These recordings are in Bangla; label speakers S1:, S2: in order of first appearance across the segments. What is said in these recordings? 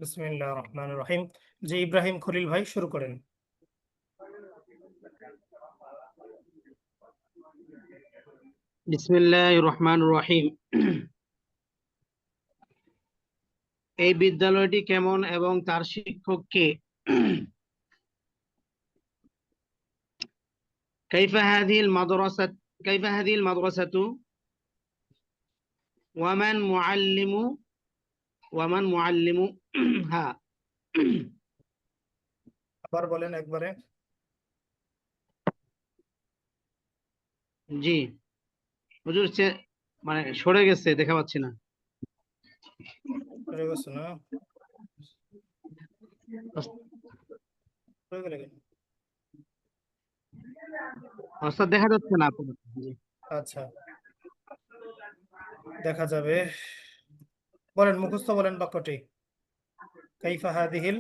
S1: বিসমিল্লাহির রহমানির রহিম। জি ইব্রাহিম খলিল ভাই শুরু করেন।
S2: বিসমিল্লাহির রহমানির রহিম। এই বিদ্যালয়টি কেমন এবং তার শিক্ষক কে? কাইফা হাযিহিল মাদ্রাসা কাইফা হাযিহিল মাদ্রাসাতু ওয়ামান মুআল্লিমু হা।
S1: আবার বলেন একবারে।
S2: জি হুজুর, মানে সরে গেছে, দেখা পাচ্ছি না।
S1: হয়ে গেছে না? হয়ে গেলে কেন?
S2: ওস্তাদ দেখা যাচ্ছে না আপাতত। জি।
S1: আচ্ছা, দেখা যাবে। বলেন, মুখস্থ বলেন বাক্যটি। কাইফা হাদিহিল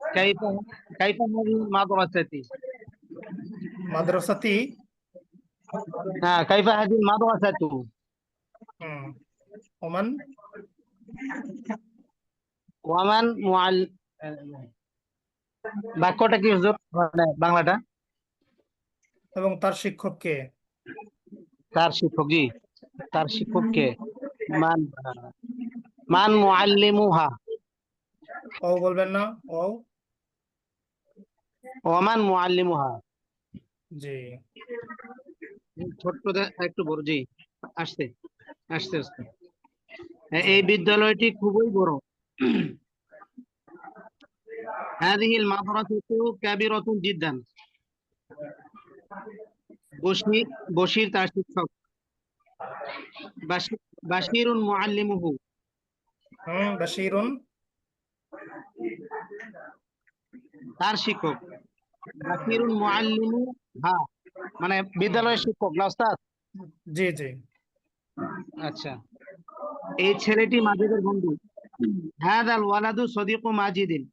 S2: কাইফা কাইফা হাযিহিল মাদ্রাসাতি।
S1: মাদ্রাসাতি।
S2: হ্যাঁ, কাইফা হাযিহিল মাদ্রাসাতু।
S1: হুম। ওমান
S2: ওয়ামান মুআল বাক্যটা কি হুজুর, মানে বাংলাটা?
S1: এবং তার শিক্ষক কে?
S2: তার শিক্ষক, জি তার শিক্ষক কে? মান মান মুআল্লিমুহা।
S1: ও বলবেন না? ও
S2: ওমান মুআল্লিমুহা।
S1: জি।
S2: ছোট্ট একটু বড়, জি আসছে আসছে আসছে।
S1: জি।
S2: এই বিদ্যালয়টি খুবই বড়। হাযিহিল মাদ্রাসাতু কাবীরাতুন জিদ্দান। বশির বশির তার শিক্ষক। বাশিরুন মুআল্লিমুহু।
S1: বাশিরুন।
S2: তার শিক্ষক। বাশিরুন মুআল্লিমু হা, মানে
S1: হুম।
S2: বিদ্যালয়ের শিক্ষক না ওস্তাদ?
S1: জি জি।
S2: আচ্ছা, এই ছেলেটি মাজিদের বন্ধু। হাদাল ওয়ালাদু সদিকু মাজিদিন।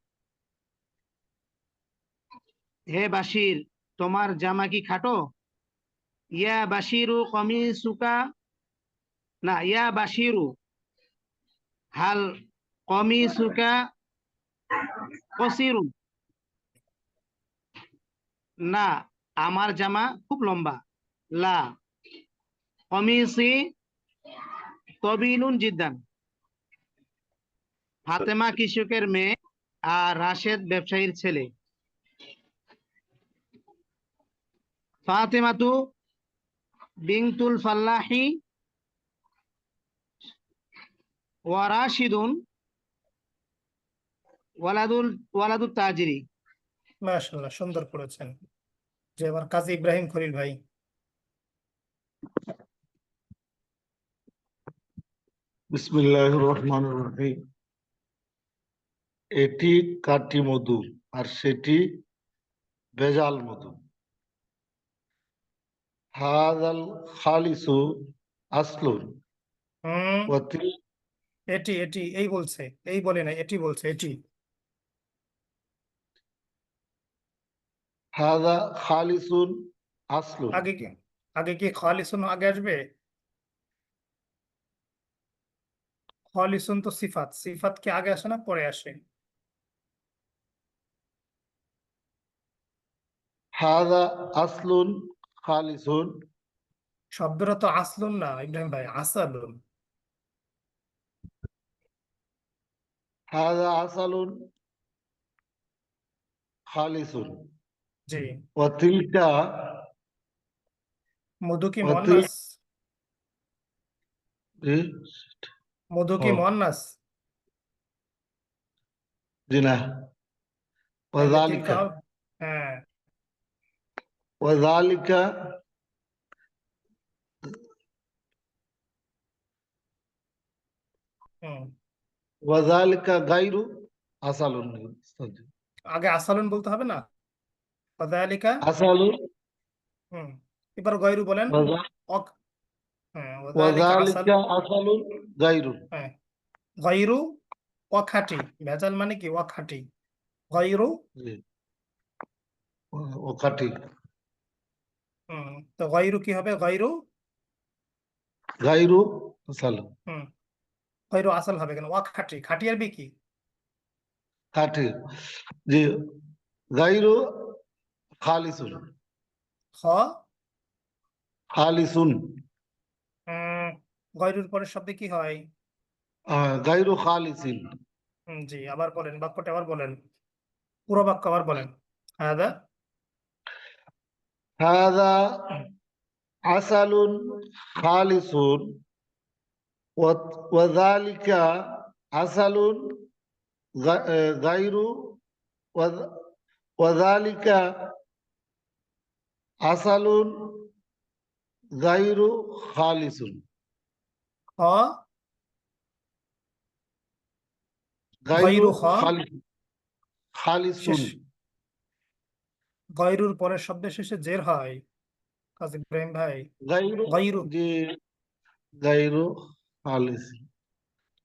S2: হে বাশির, তোমার জামা কি খাটো? ইয়া বাশিরু কমিসুকা, না ইয়া বাশিরু হাল কমিসুকা কসিরুন। না, আমার জামা খুব লম্বা। লা কমিসি তবিলুন জিদ্দান। ফাতেমা কৃষকের মেয়ে আর রাশেদ ব্যবসায়ীর ছেলে। ফাতেমাতু বিনতুল ফাল্লাহি ওয়া রাশিদুন ওয়ালাদুত তাজিরি।
S1: মাশাআল্লাহ, সুন্দর পড়েছেন। যে আমার কাজী ইব্রাহিম খলিল ভাই।
S3: বিসমিল্লাহির রহমানির রহিম। এটি কাটি মধু আর সেটি ভেজাল মধু। হাদাল খালিসু আসলুন
S1: হুম।
S3: ওয়াতিল
S1: এটি এটি এই বলছে, এই বলে না, এটি বলছে এটি।
S3: হাদা খালিসুন আসলুন।
S1: আগে কি আগে কি খালিসুন আগে আসবে? খালিসুন তো সিফাত, সিফাত কি আগে আসে না পরে আসে?
S3: হাদা আসলুন খালিসুন।
S1: শব্দটা তো আসলুন না ইব্রাহিম ভাই, আসালুন।
S3: হাদা আসালুন খালিসুন
S1: জি।
S3: ওয়াতিলকা
S1: মধু কি
S3: ওয়াতিল
S1: মুয়ান্নাস? মধু কি
S3: ও
S1: মুয়ান্নাস?
S3: জি না।
S1: তাহলে তিলকা
S3: ওয়াজালিকা
S1: হবে। হ্যাঁ।
S3: ওয়াজালিকা
S1: হুম।
S3: ওয়াজালিকা গায়রু আসালুন।
S1: আগে আসালুন বলতে হবে না? ফাযালিকা।
S3: আসালুন
S1: হুম। এবার গয়রু বলেন। অক। হ্যাঁ, ওয়াযালিকা আসাল।
S3: ওয়াজালিকা আসালুন গায়রুন।
S1: হ্যাঁ। গয়রু অখাঁটি। ভেজাল মানে কি? অখাঁটি। গয়রু।
S3: জি, ও কাটি।
S1: তো গয়রু কি হবে? গয়রু।
S3: গায়রু আসালুন।
S1: হুম। গৈরু আসল হবে কেন? ওয়া খাঁটি, খাঁটি আরবি কি?
S3: খাঁটি, যে গাইরু খালিসুন,
S1: খ
S3: খালিসুন,
S1: গৈরুর পরের শব্দে কি হয়?
S3: গাইরু খালিসিন।
S1: জি, আবার বলেন, বাক্যটা আবার বলেন, পুরো বাক্য আবার বলেন। হাদা
S3: হাদা আসালুন খালিসুন ওয়াযালিকা আসালুন গাইরু ওয়াযালিকা আসালুন গাইরু খালিসুন।
S1: খ
S3: গাইরু
S1: গৈরু খ
S3: খালিসুন।
S1: শেষ, গৈরুর পরের শব্দের শেষে জের হয়। কাজী ইব্রাহিম ভাই,
S3: গাইরু,
S1: গৈরু
S3: যে গাইরু খালিসিন।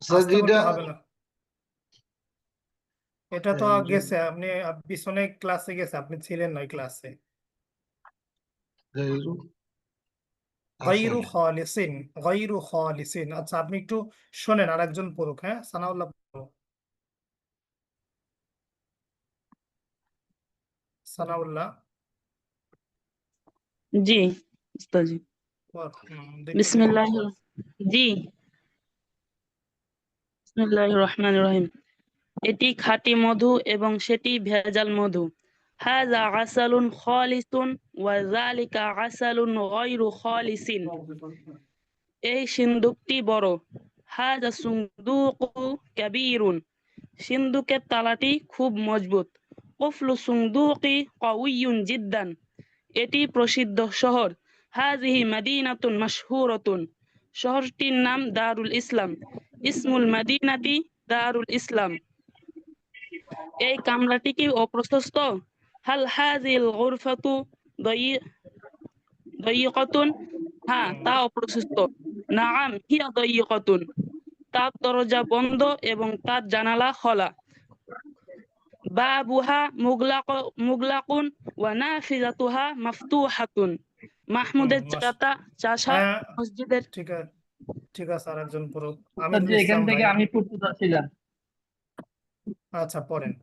S1: আসতে
S3: সাজিদা
S1: বললে হবে না, এটা তো
S3: গাইরু
S1: গেছে, আপনি পিছনে ক্লাসে গেছে, আপনি ছিলেন না ওই ক্লাসে।
S3: গাইরু
S1: গৈরু
S3: আসাল।
S1: খালিসিন, গৈরু খালিসিন। আচ্ছা, আপনি একটু শোনেন, আর একজন পড়ুক। হ্যাঁ, সানাউল্লাহ পড়ুক। সানাউল্লাহ
S4: জি উস্তাজি।
S1: দেখি
S4: বিসমিল্লাহ, জি বিসমিল্লাহির রহমানির রহিম। এটি খাঁটি মধু এবং সেটি ভেজাল মধু। হাযা আসালুন খালিসুন ওয়া যালিকা আসালুন গায়রু খালিসিন। এই সিন্দুকটি বড়। হাযা সুনদুকু কাবীরুন। সিন্দুকের তালাটি খুব মজবুত। কুফলু সুনদুকি কাউইয়ুন জিদ্দান। এটি প্রসিদ্ধ শহর। হাযিহি মাদিনাতুন মাশহুরাতুন। শহরটির নাম দারুল ইসলাম। ইসমুল মাদিনাতি দারুল ইসলাম। এই কামরাটি কি অপ্রশস্ত? হাল হাযিল গুরফাতু দায়িকাতুন। হ্যাঁ, তা অপ্রশস্ত। নাআম হিয়া দায়িকাতুন। তার দরজা বন্ধ এবং তার জানালা খোলা। বাবুহা মুগলাকুন ওয়া নাফিযাতুহা মাফতুহাতুন। মাহমুদের চাষা
S1: হ্যাঁ,
S4: মসজিদের।
S1: ঠিক আছে, ঠিক আছে, আর একজন পড়ুক।
S5: স্যার
S1: আমিরুল
S5: জি, এখান
S1: ইসলাম
S5: থেকে
S1: ভাই।
S5: আমি পড়তে চাচ্ছিলাম।
S1: আচ্ছা, পড়েন।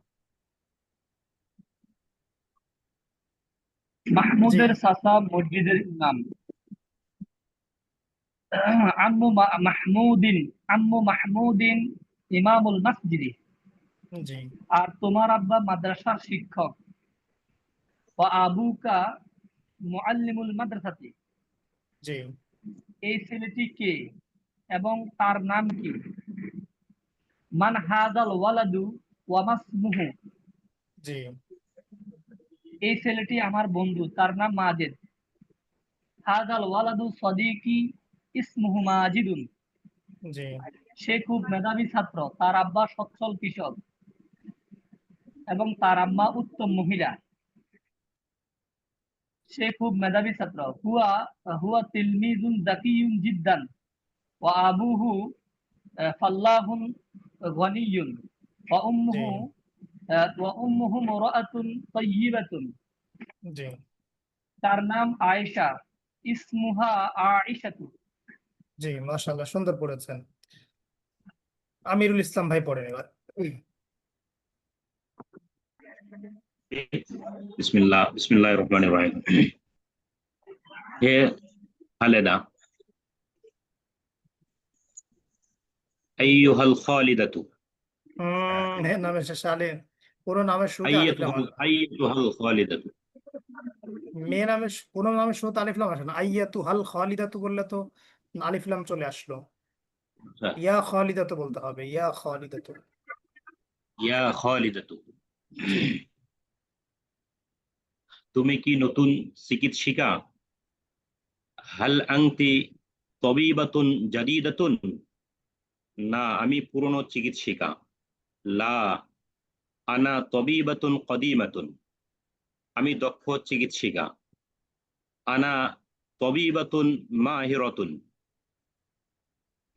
S1: জি,
S5: মাহমুদের চাচা মসজিদের নাম আম্মু মাহমুদিন ইমামুল মসজিদি।
S1: জি,
S5: আর তোমার আব্বা মাদ্রাসার শিক্ষক। ও আবুকা মুআল্লিমুল মাদ্রাসাতি।
S1: জি,
S5: এই ছেলেটি কে এবং তার নাম কি? মান হাযাল ওয়ালাদু ওয়া মাসমুহু।
S1: জি,
S5: এই ছেলেটি আমার বন্ধু, তার নাম মাজেদ। হাযাল ওয়ালাদু সাদীকি ইসমুহু মাজিদুন।
S1: জি,
S5: সে খুব মেধাবী ছাত্র, তার আব্বা সচ্ছল কৃষক এবং তার আম্মা উত্তম মহিলা। সে খুব মেধাবী ছাত্র। হুয়া হুয়া তিলমিজুন যাকিয়ুন জিদ্দান ওয়া আবুহু ফাল্লাহুন গনিয়ুন ওয়া
S1: জি,
S5: উম্মুহু মুরাআতুন তাইয়্যিবাতুন।
S1: জি,
S5: তার নাম আয়েশা। ইসমুহা আয়েশাতু।
S1: জি, মাশাআল্লাহ, সুন্দর পড়েছেন। আমিরুল ইসলাম ভাই পড়েন এবার।
S6: বিসমিল্লাহির রহমানির রহিম। হে খালেদা, আইয়ুহাল খালিদাতু।
S1: হ্যাঁ, নামের শেষে পুরো নামের শুরুতে আলিফ লাম আসে।
S6: আইয়ুহাল খালিদাতু।
S1: মেয়ে নামের পুরো নামের শুরুতে আলিফ লাম আসে না। আইয়াতু হাল খালিদাতু বললে তো আলিফ লাম চলে আসলো।
S6: আচ্ছা,
S1: ইয়া খালিদাতু বলতে হবে, ইয়া খালিদাতু।
S6: ইয়া খালিদাতু।
S1: জি,
S6: তুমি কি নতুন চিকিৎসিকা? হাল আনতি তাবিবাতুন জাদিদাতুন। না, আমি পুরনো চিকিৎসিকা। লা আনা তাবিবাতুন কদিমাতুন। আমি দক্ষ চিকিৎসিকা। আনা তাবিবাতুন মাহিরাতুন।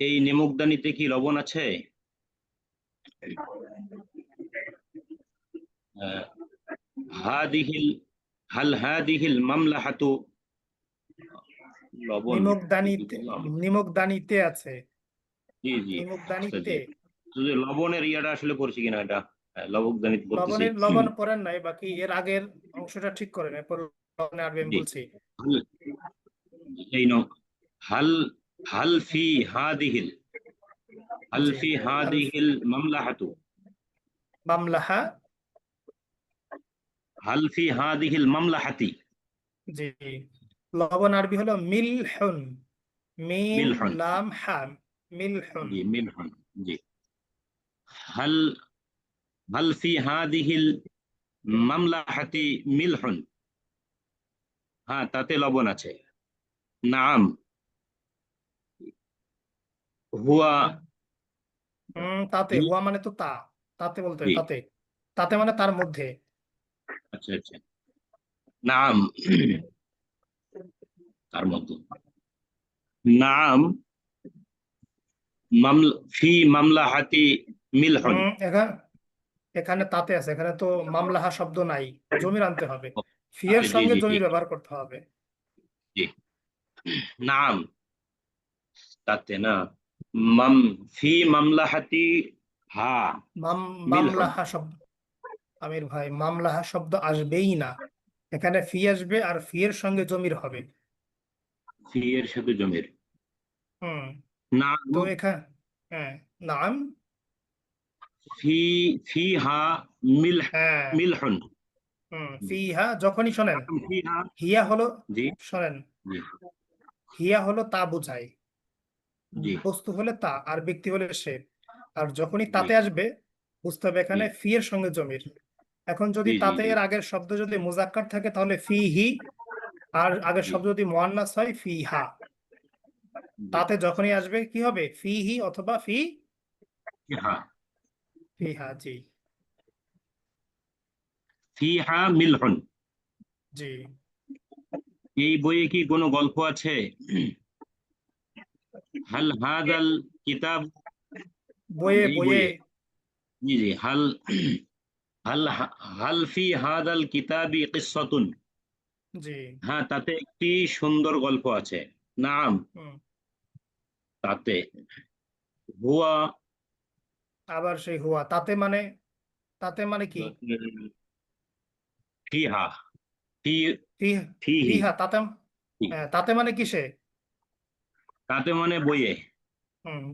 S6: এই নিমকদানিতে কি লবণ আছে? হাদিহিল হাল হাদিহিল মামলাহাতু। লবণ
S1: নিমকদানিতে,
S6: কি বললাম?
S1: নিমকদানিতে আছে।
S6: জি জি
S1: ইমুদ্দানিতে
S6: শুধু লবণের ইয়াটা আসলে পড়ছি কিনা এটা লবণদানিত পড়তেছি
S1: লবণ পড়েন নাই, বাকি এর আগের অংশটা ঠিক করেন, এরপর লবণে আরবি আমি
S6: জি।
S1: বলছি।
S6: হাল- এই নাও হাল হাল ফি হাদিহিল
S1: জি,
S6: মামলাহাতু
S1: মামলাহা,
S6: হাল ফি হাদিহিল মামলাহাতি
S1: জি, লবণ আরবি হলো মিলহুন, মিম
S6: মিলহুন।
S1: লাম হা, মিলহুন।
S6: জি মিলহুন। জি হাল হাল ফি হাদিহিল মামলাহাতি মিলহুন, হ্যাঁ তাতে লবণ আছে। নাম হুয়া
S1: তাতে,
S6: হি,
S1: হুয়া মানে তো তা, তাতে বলতে হয়,
S6: জি
S1: তাতে, তাতে মানে তার মধ্যে।
S6: আচ্ছা আচ্ছা নাম তার মধ্যে নাম ফি মামলাহাতি মিলহুন।
S1: এখানে এখানে তাতে আছে, এখানে তো মামলাহা শব্দ নাই, জমির আনতে হবে, ফিয়ের
S6: জি
S1: সঙ্গে
S6: জি জি
S1: জমির ব্যবহার করতে হবে।
S6: জি নাম তাতে না মাম ফি মামলাহাতি হা মিলহুন।
S1: মামলাহা শব্দ, আমির ভাই, মামলাহা শব্দ আসবেই না, এখানে ফি আসবে আর ফি এর সঙ্গে জমির হবে।
S6: ফি এর সাথে জমির।
S1: হুম
S6: নাম
S1: তো এখানে, হ্যাঁ, নাম,
S6: ফি ফিহা মিল
S1: হ্যাঁ,
S6: মিলহুন।
S1: ফিহা, যখনই শোনেন
S6: ফিহা
S1: হিয়া হলো,
S6: জি
S1: শোনেন,
S6: জি
S1: হিয়া হলো তা বোঝায়,
S6: জি
S1: বস্তু হলে তা আর ব্যক্তি হলে সে, আর যখনই
S6: জি
S1: তাতে আসবে বুঝতে হবে এখানে ফি এর সঙ্গে জমির। এখন যদি
S6: জি জি
S1: তাতে
S6: জি
S1: এর আগের শব্দ যদি মুজাক্কার থাকে তাহলে ফি হি, আর আগের
S6: জি
S1: শব্দ যদি মুয়ান্নাস হয় ফি হা।
S6: জি
S1: তাতে যখনই আসবে কি হবে, ফি হি অথবা ফি
S6: ফিহা
S1: ফি হা। জি
S6: ফিহা মিলহুন।
S1: জি,
S6: এই বইয়ে কি কোনো গল্প আছে? হাল হাদাল কিতাব,
S1: বইয়ে
S6: এই
S1: বইয়ে,
S6: বইয়ে জি জি হাল হাল হাল ফি হাদাল কিতাবি কিসসাতুন,
S1: জি,
S6: হ্যাঁ তাতে একটি সুন্দর গল্প আছে। নাম
S1: হুম,
S6: তাতে হুয়া
S1: আবার সেই হুয়া, তাতে মানে, তাতে মানে কি,
S6: ফিহা ফি
S1: ফি,
S6: ফিহি
S1: ফিহা তাতে, হ্যাঁ, তাতে মানে কিসে,
S6: তাতে মানে বইয়ে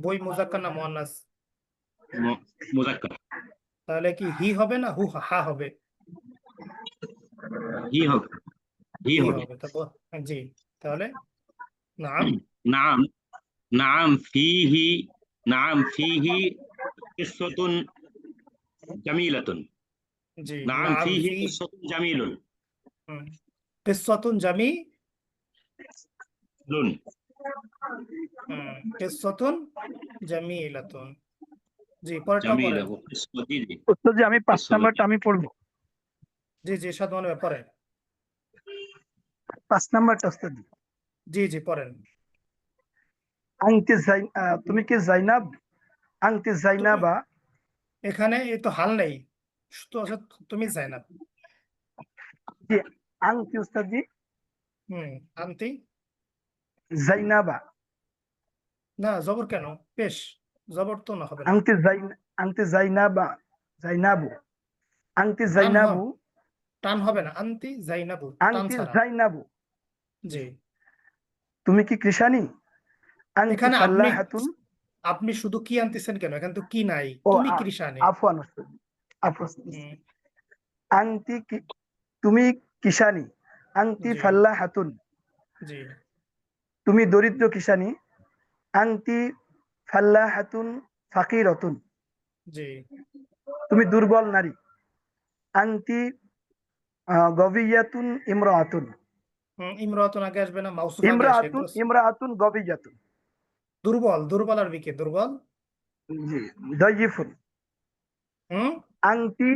S1: বই মুজাক্কার না মুয়ান্নাস?
S6: মুজাক্কার।
S1: তাহলে কি হি হবে না হা হবে?
S6: হি হবে, হি
S1: হি
S6: হবে।
S1: হবে, তারপর জি, তাহলে নাম,
S6: নাম নাম ফিহি নাম ফিহি কিসসাতুন জামিলাতুন,
S1: জি,
S6: নাম
S1: নাম
S6: ফিহি
S1: ফি,
S6: কিসসাতুন জামিলুন
S1: কিসসাতুন জামি,
S6: লুন।
S1: কিসসাতুন জামিলাতুন। জি, পরেরটাও
S6: জামিলা
S1: পড়েন।
S6: ও কিসসা, জি জি
S7: উস্তাদ জি, আমি 5
S6: কিসসাতুন,
S7: নাম্বারটা আমি পড়বো।
S1: জি জি, সাদমান ভাই পড়েন।
S7: 5 নাম্বারটা উস্তাদ জি।
S1: জি জি, পড়েন।
S7: তুমি কি জাইনাব? আংটি
S1: তুমি,
S7: জাইনাবা।
S1: এখানে এই তো হাল নেই, তো আছে তুমি জাইনাব।
S7: জি, আংটি উস্তাদ জি,
S1: আন্তি,
S7: জাইনাবা।
S1: না জবর কেন, পেশ, জবর তো না হবে না,
S7: আংটি জাইনাবা, জাইনাবু। আংটি
S1: টান
S7: জাইনাবু,
S1: টান হবে না, আন্তি জাইনাবু, টান
S7: আংটি
S1: ছাড়া।
S7: জাইনাবু।
S1: জি,
S7: তুমি কি কৃষানি? আংটি
S1: এখানে আপনি,
S7: ফাল্লাহাতুন।
S1: আপনি শুধু কি আনতেছেন কেন, এখানে তো কি নাই,
S7: ও
S1: তুমি কৃষানে।
S7: আফওয়ান উস্তাদ, আফওয়ান।
S1: হুম,
S7: তুমি কিষানি। আংটি
S1: জি
S7: ফাল্লাহাতুন।
S1: জি,
S7: তুমি দরিদ্র কিষানি। আংটি ফাল্লাহাতুন ফাকিরাতুন।
S1: জি,
S7: তুমি দুর্বল নারী। আংটি গবিয়াতুন ইমরাআতুন।
S1: ইমরাতুন আগে আসবে না, মাউসুফ আগে আসে,
S7: ইমরাআতুন গবিয়াতুন।
S1: দুর্বল, দুর্বল আরবি কে দুর্বল?
S7: জি, দাইফুন।
S1: হুম,
S7: আংটি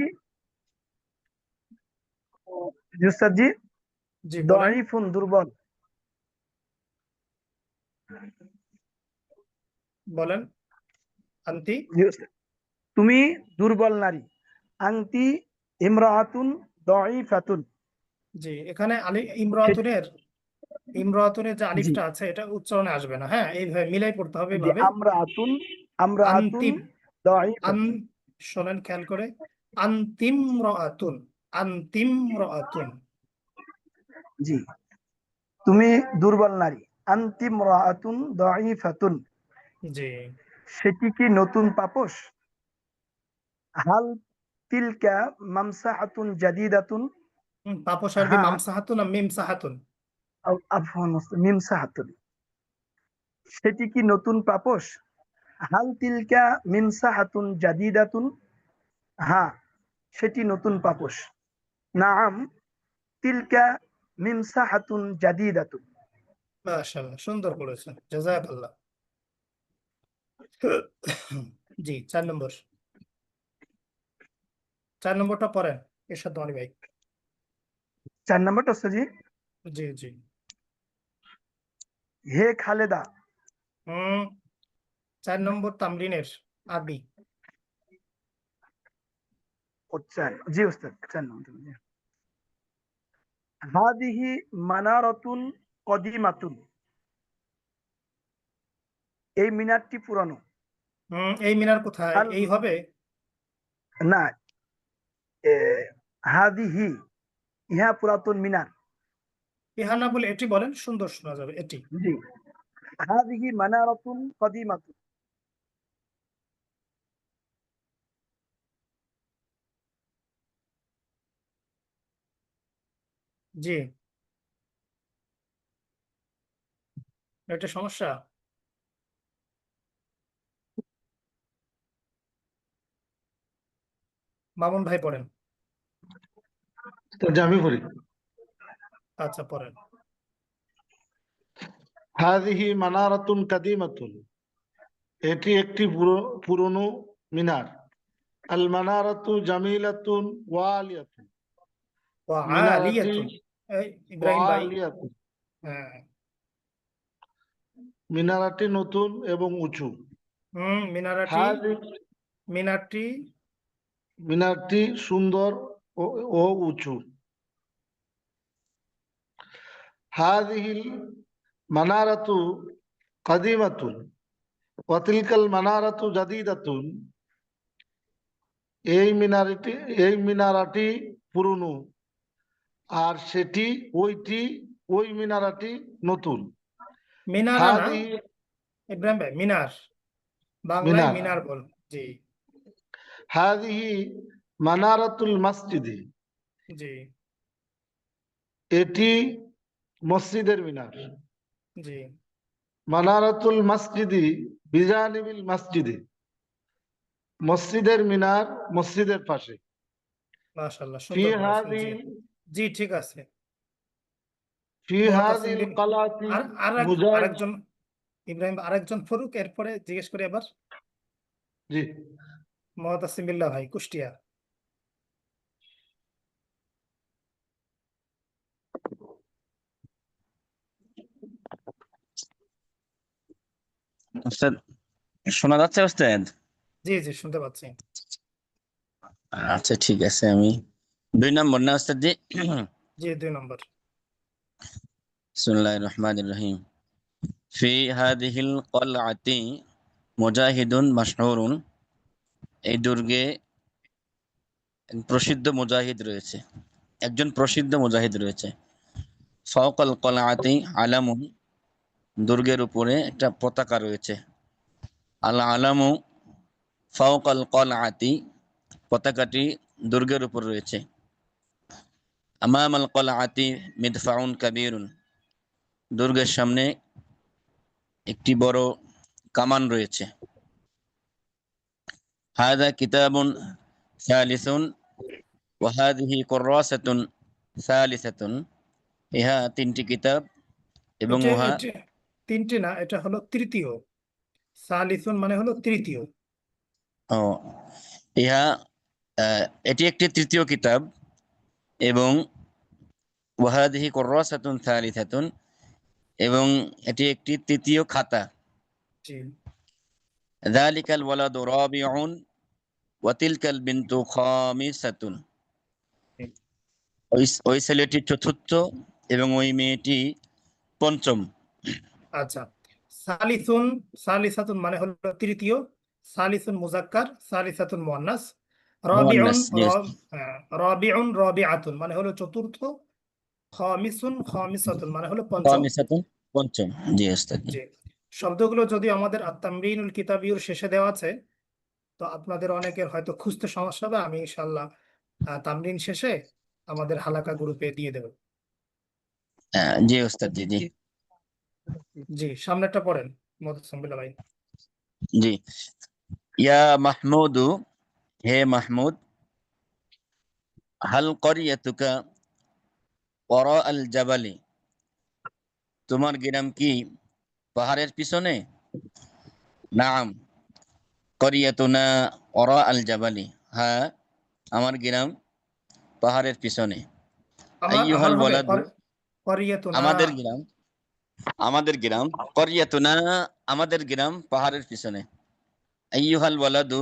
S7: উস্তাদ জি,
S1: জি বলেন,
S7: দাইফুন দুর্বল।
S1: বলেন, আন্তি,
S7: জি উস্তাদ। তুমি দুর্বল নারী। আংটি ইমরাআতুন দাইফাতুন।
S1: জি, এখানে আলী ইমরাতুনের ইমরাতুনের যে
S7: জি
S1: আলিফটা আছে এটা উচ্চারণে আসবে না, হ্যাঁ, এইভাবে মিলাই পড়তে হবে
S7: জি
S1: এভাবে।
S7: আমরা আতুন
S1: আন্তিম
S7: দাঈফাতুন।
S1: শোনেন খেয়াল করে, আন্তিম রাআতুন, আন্তিম রাআতুন।
S7: জি, তুমি দুর্বল নারী। আনতিম রাআতুন দাঈফাতুন,
S1: জি,
S7: সেটি কি নতুন পাপোশ? হাল তিলকা মামসাহাতুন জাদিদাতুন,
S1: পাপোশ আরবি
S7: হ্যাঁ,
S1: মামসাহাতুন না মিমসাহাতুন?
S7: আফওয়ান মিমসাহাতুন, সেটি কি নতুন পাপোশ? হাল তিলকা মিমসাহাতুন জাদিদাতুন, হ্যাঁ, সেটি নতুন পাপোশ। নাআম তিলকা মিমসাহাতুন জাদিদাতুন।
S1: মাশাআল্লাহ, সুন্দর করেছেন, জাযাকাল্লাহ। জি, 4 নম্বর, 4 নম্বরটা পড়েন এরশাদ মানি ভাই।
S7: 4 নম্বরটা হচ্ছে জি,
S1: জি জি।
S7: হে খালেদা।
S1: 4 নম্বর তামরিনের আরবি।
S7: জি উস্তাদ, 4 নম্বর। জি। হাদিহি মানারাতুন কদিমাতুন, এই মিনারটি পুরানো।
S1: এই মিনার কোথায়?
S7: আল
S1: এই হবে
S7: না, এ, হাদিহি, ইহা পুরাতন মিনার।
S1: ইহা না বলে এটি বলেন, সুন্দর শোনা যাবে এটি।
S7: জি, হাদিহি মানারাতুন কদিমাতুন।
S1: জি, এটা সমস্যা। মামুন ভাই পড়েন।
S3: এটা আমি পড়ি।
S1: আচ্ছা পড়েন।
S3: হাযিহি মানারাতুন কাদিমাতুন, এটি একটি পুরনো মিনার। আল মানারাতু জামিলাতুন ওয়া আলিয়াতুন,
S1: ওয়া
S3: মিনারটি
S1: আলিয়াতুন। এই
S3: ওয়া
S1: ইব্রাহিম ভাই,
S3: আলিয়াতুন,
S1: হ্যাঁ,
S3: মিনারটি নতুন এবং উঁচু।
S1: মিনারটি,
S3: হাযিহি,
S1: মিনারটি,
S3: মিনারটি সুন্দর ও উঁচু। হাযিহিল মানারাতু কাদিমাতুন ওয়া তিলকাল মানারাতু জাদিদাতুন, এই মিনারাটি পুরনো আর সেটি ওই মিনারাটি নতুন।
S1: মিনারা না
S3: হাদিহি
S1: ইব্রাহিম ভাই, মিনার, বাংলায়
S3: মিনার,
S1: মিনার বল। জি
S3: হাদিহি মানারাতুল মসজিদি,
S1: জি
S3: এটি মসজিদের মিনার।
S1: জি,
S3: মানারাতুল মসজিদি বিজানিবিল মসজিদি, মসজিদের মিনার মসজিদের পাশে।
S1: মাশাআল্লাহ,
S3: ফি
S1: সুন্দর বলেছেন। জি
S3: হাদিল
S1: জি, ঠিক আছে।
S3: ফি
S1: মুআতাসিম
S3: হাদিল
S1: বিন,
S3: কালাতি মুজাহিদ।
S1: আরেকজন ইব্রাহিম, আরেকজন ফরুক, এরপরে জিজ্ঞেস করি আবার।
S3: জি,
S1: মুআতাসিম বিল্লাহ ভাই, কুষ্টিয়া।
S6: উস্তাদ শোনা যাচ্ছে উস্তাদ?
S1: জি জি, শুনতে পাচ্ছি।
S6: আচ্ছা ঠিক আছে, আমি 2 নম্বর না উস্তাদ জি?
S1: জি, 2 নম্বর।
S6: বিসমিল্লাহির রহমানির রহিম। ফি হাদিহিল কলআতি মুজাহিদুন মাশহুরুন, এই দুর্গে প্রসিদ্ধ মুজাহিদ রয়েছে, একজন প্রসিদ্ধ মুজাহিদ রয়েছে। ফাওকাল কলআতি আলামুন, দুর্গের উপরে একটা পতাকা রয়েছে। আল আলামু ফাওকাল কলআতি, পতাকাটি দুর্গের উপর রয়েছে। আমামাল কলআতি মিদফাউন কাবীরুন, দুর্গের সামনে একটি বড় কামান রয়েছে। হাদা কিতাবুন সালিসুন ওয়া হাদিহি কুররাসাতুন সালিসাতুন, ইহা 3টি কিতাব এবং
S1: এটা
S6: উহা,
S1: এটা 3টি না, এটা হলো তৃতীয়। সালিসুন মানে হলো তৃতীয়।
S6: ও, ইহা এটি একটি তৃতীয় কিতাব এবং ওয়াহাদিহি কুররাসাতুন সালিসাতুন, এবং এটি একটি তৃতীয় খাতা।
S1: জি
S6: যালিকাল ওয়ালাদু রাবিউন ওয়া তিলকাল বিনতু খামিসাতুন, ওই ছেলেটি চতুর্থ এবং ওই মেয়েটি পঞ্চম।
S1: আচ্ছা, সালিসুন সালিসাতুন মানে হলো তৃতীয়, সালিসুন মুজাক্কার, সালিসাতুন মুয়ান্নাস, রাবিউন
S6: মুয়ান্নাস, জি
S1: রাবিউন রাবিআতুন মানে হলো চতুর্থ, খামিসুন খামিসাতুন মানে হলো পঞ্চম।
S6: খামিসাতুন পঞ্চম, জি ওস্তাদ জি।
S1: জি, শব্দগুলো যদি আমাদের আত-তামরিনুল কিতাবিয়ুর শেষে দেওয়া আছে, তো আপনাদের অনেকের হয়তো খুঁজতে সমস্যা হবে। আমি ইনশাআল্লাহ তামরিন শেষে আমাদের হালাকা গ্রুপে দিয়ে দেব।
S6: জি ওস্তাদ জি জি।
S1: জি, সামনেরটা পড়েন মুতাসাম্মিল ভাই।
S6: জি, ইয়া মাহমুদু, হে মাহমুদ, হাল করিয়াতুকা ওয়ারা আল জাবালি, তোমার গ্রাম কি পাহাড়ের পিছনে? নাম করিয়াতুনা ওয়ারা আল জাবালি, হ্যাঁ আমার গ্রাম পাহাড়ের পিছনে।
S1: আমার
S6: আইয়ুহাল
S1: হবে
S6: ওয়ালাদু,
S1: করিয়াতুনা।
S6: আমাদের গ্রাম করিয়াতুনা, আমাদের গ্রাম পাহাড়ের পিছনে। আইয়ুহাল ওয়ালাদু,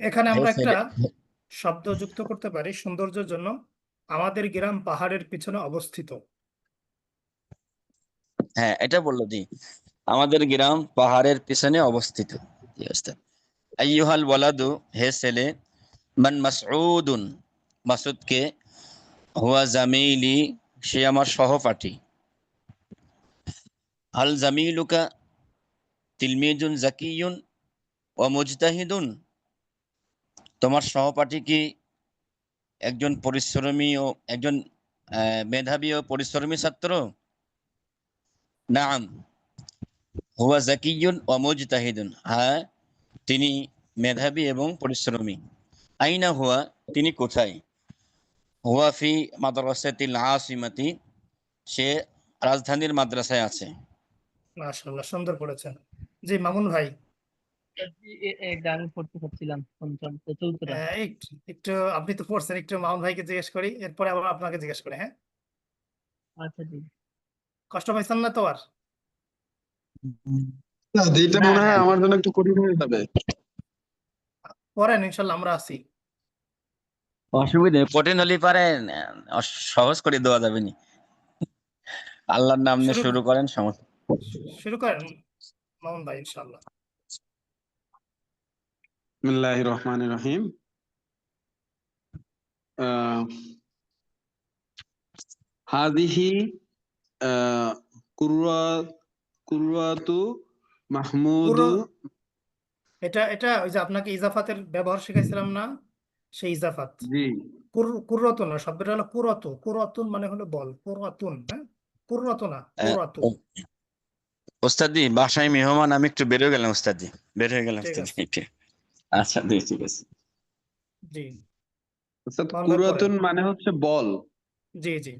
S1: এখানে
S6: হে
S1: আমরা একটা
S6: ছেলে।
S1: শব্দ যুক্ত করতে পারি সৌন্দর্যের জন্য, আমাদের গ্রাম পাহাড়ের পিছনে অবস্থিত।
S6: হ্যাঁ এটা বললো জি, আমাদের গ্রাম পাহাড়ের পিছনে অবস্থিত। জি ওস্তাদ। আইয়ুহাল ওয়ালাদু, হে ছেলে, মান মাসউদুন, মাসুদ কে? হুয়া জামিলি, সে আমার সহপাঠী। হাল জামিলুকা তিলমিজুন জাকিয়ুন ওয়া মুজতাহিদুন, তোমার সহপাঠী কি একজন পরিশ্রমী ও একজন মেধাবী ও পরিশ্রমী ছাত্র? নাম হুয়া জাকিয়ুন ওয়া মুজতাহিদুন, হ্যাঁ তিনি মেধাবী এবং পরিশ্রমী। আইনা হুয়া, তিনি কোথায়? হুয়া ফি মাদ্রাসাতিল আসিমাতি, সে রাজধানীর মাদ্রাসায় আছে।
S1: মাশাআল্লাহ, সুন্দর পড়েছেন। জি, মামুন ভাই।
S5: এটা আমি পড়তে পারছিলাম পঞ্চম চতুর্থটা।
S1: একটু একটু আপনি তো পড়ছেন, একটু মামুন ভাইকে জিজ্ঞেস করি, এরপরে আবার আপনাকে জিজ্ঞেস করি। হ্যাঁ,
S5: আচ্ছা জি।
S1: কষ্ট পাইছেন না তো আর?
S8: না, এটা
S5: না
S8: মনে
S5: না
S8: হয় আমার জন্য একটু কঠিন হয়ে যাবে।
S1: পড়েন, ইনশাল্লাহ আমরা আছি।
S6: অসুবিধা নেই, কঠিন হলেই পারেন, সহজ করে দেওয়া যাবে নি। আল্লাহর নাম নিয়ে
S1: শুরু
S6: শুরু করেন, সমস্যা।
S1: শুরু করেন মামুন ভাই, ইনশাল্লাহ।
S8: বিসমিল্লাহির রহমানির রহিম। হাদিহি কুরওয়াতু মাহমুদু।
S1: এটা এটা ওই যে আপনাকে ইজাফাতের ব্যবহার শিখাইছিলাম না, সেই ইজাফাত।
S8: জি,
S1: কুররাতুন না, শব্দটা হলো কুরাতু, কুরাতুন মানে হলো বল, কুরাতুন। হ্যাঁ, কুররাতু না, কুরাতু।
S6: ওস্তাদি বাসায় মেহমান, আমি একটু বের হয়ে গেলাম ওস্তাদি, বের হয়ে গেলাম
S1: ঠিক
S6: ওস্তাদি
S1: আছে,
S6: একটু। আচ্ছা জি ঠিক আছে।
S1: জি
S8: অর্থাৎ
S1: মামুন ভাই পড়েন।
S8: কুরওয়াতুন মানে হচ্ছে বল।
S1: জি জি,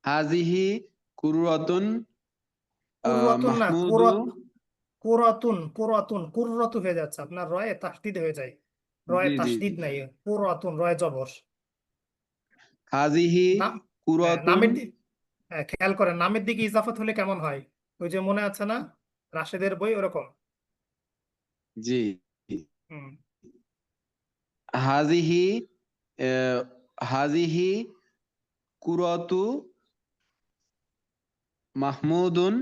S8: হাজিহি কুরওয়াতুন
S1: কুররাতুন না,
S8: মাহমুদু।
S1: কুরাতুন, কুরাতুন, কুররাতু হয়ে যাচ্ছে আপনার, রয়ে তাসদিদ হয়ে যায়, রয়ে
S8: জি জি
S1: তাসদিদ
S8: জি।
S1: নাই, কুরাতুন রয়ে জবর।
S8: হাজিহি
S1: নাম,
S8: কুরওয়াতুন।
S1: নামের দিকে খেয়াল করেন, নামের দিকে ইজাফত হলে কেমন হয়? ওই যে মনে আছে না রাশেদের বই, ওরকম।
S8: জি,
S1: হুম,
S8: হাজিহি হাজিহি কুরওয়াতু মাহমুদুন।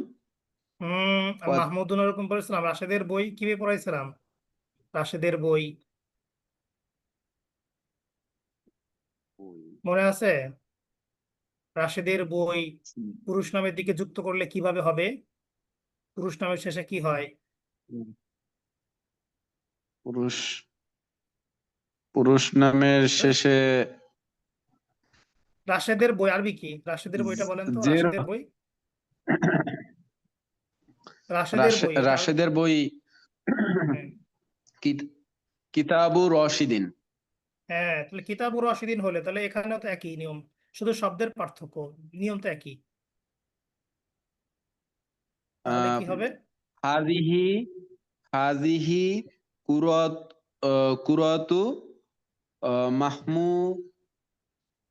S1: মাহমুদুন ওরকম পড়েছিলাম, রাশেদের বই কিভাবে পড়াইছিলাম? রাশেদের বই মনে আছে? রাশেদের বই পুরুষ নামের দিকে যুক্ত করলে কিভাবে হবে? পুরুষ নামের শেষে কি হয়?
S8: পুরুষ পুরুষ নামের শেষে
S1: রাশেদের বই আরবি কি? রাশেদের বইটা বলেন তো,
S8: যে
S1: রাশেদের বই, রাশেদের বই এটা
S8: রাশেদের বই
S1: হ্যাঁ,
S8: কিতাবু রশিদিন।
S1: হ্যাঁ, তাহলে কিতাবুর রশিদিন হলে তাহলে এখানেও তো একই নিয়ম, শুধু শব্দের পার্থক্য, নিয়ম তো একই। তাহলে কি হবে?
S8: হাজিহি হাজিহি কুরাত কুরাতু মাহমু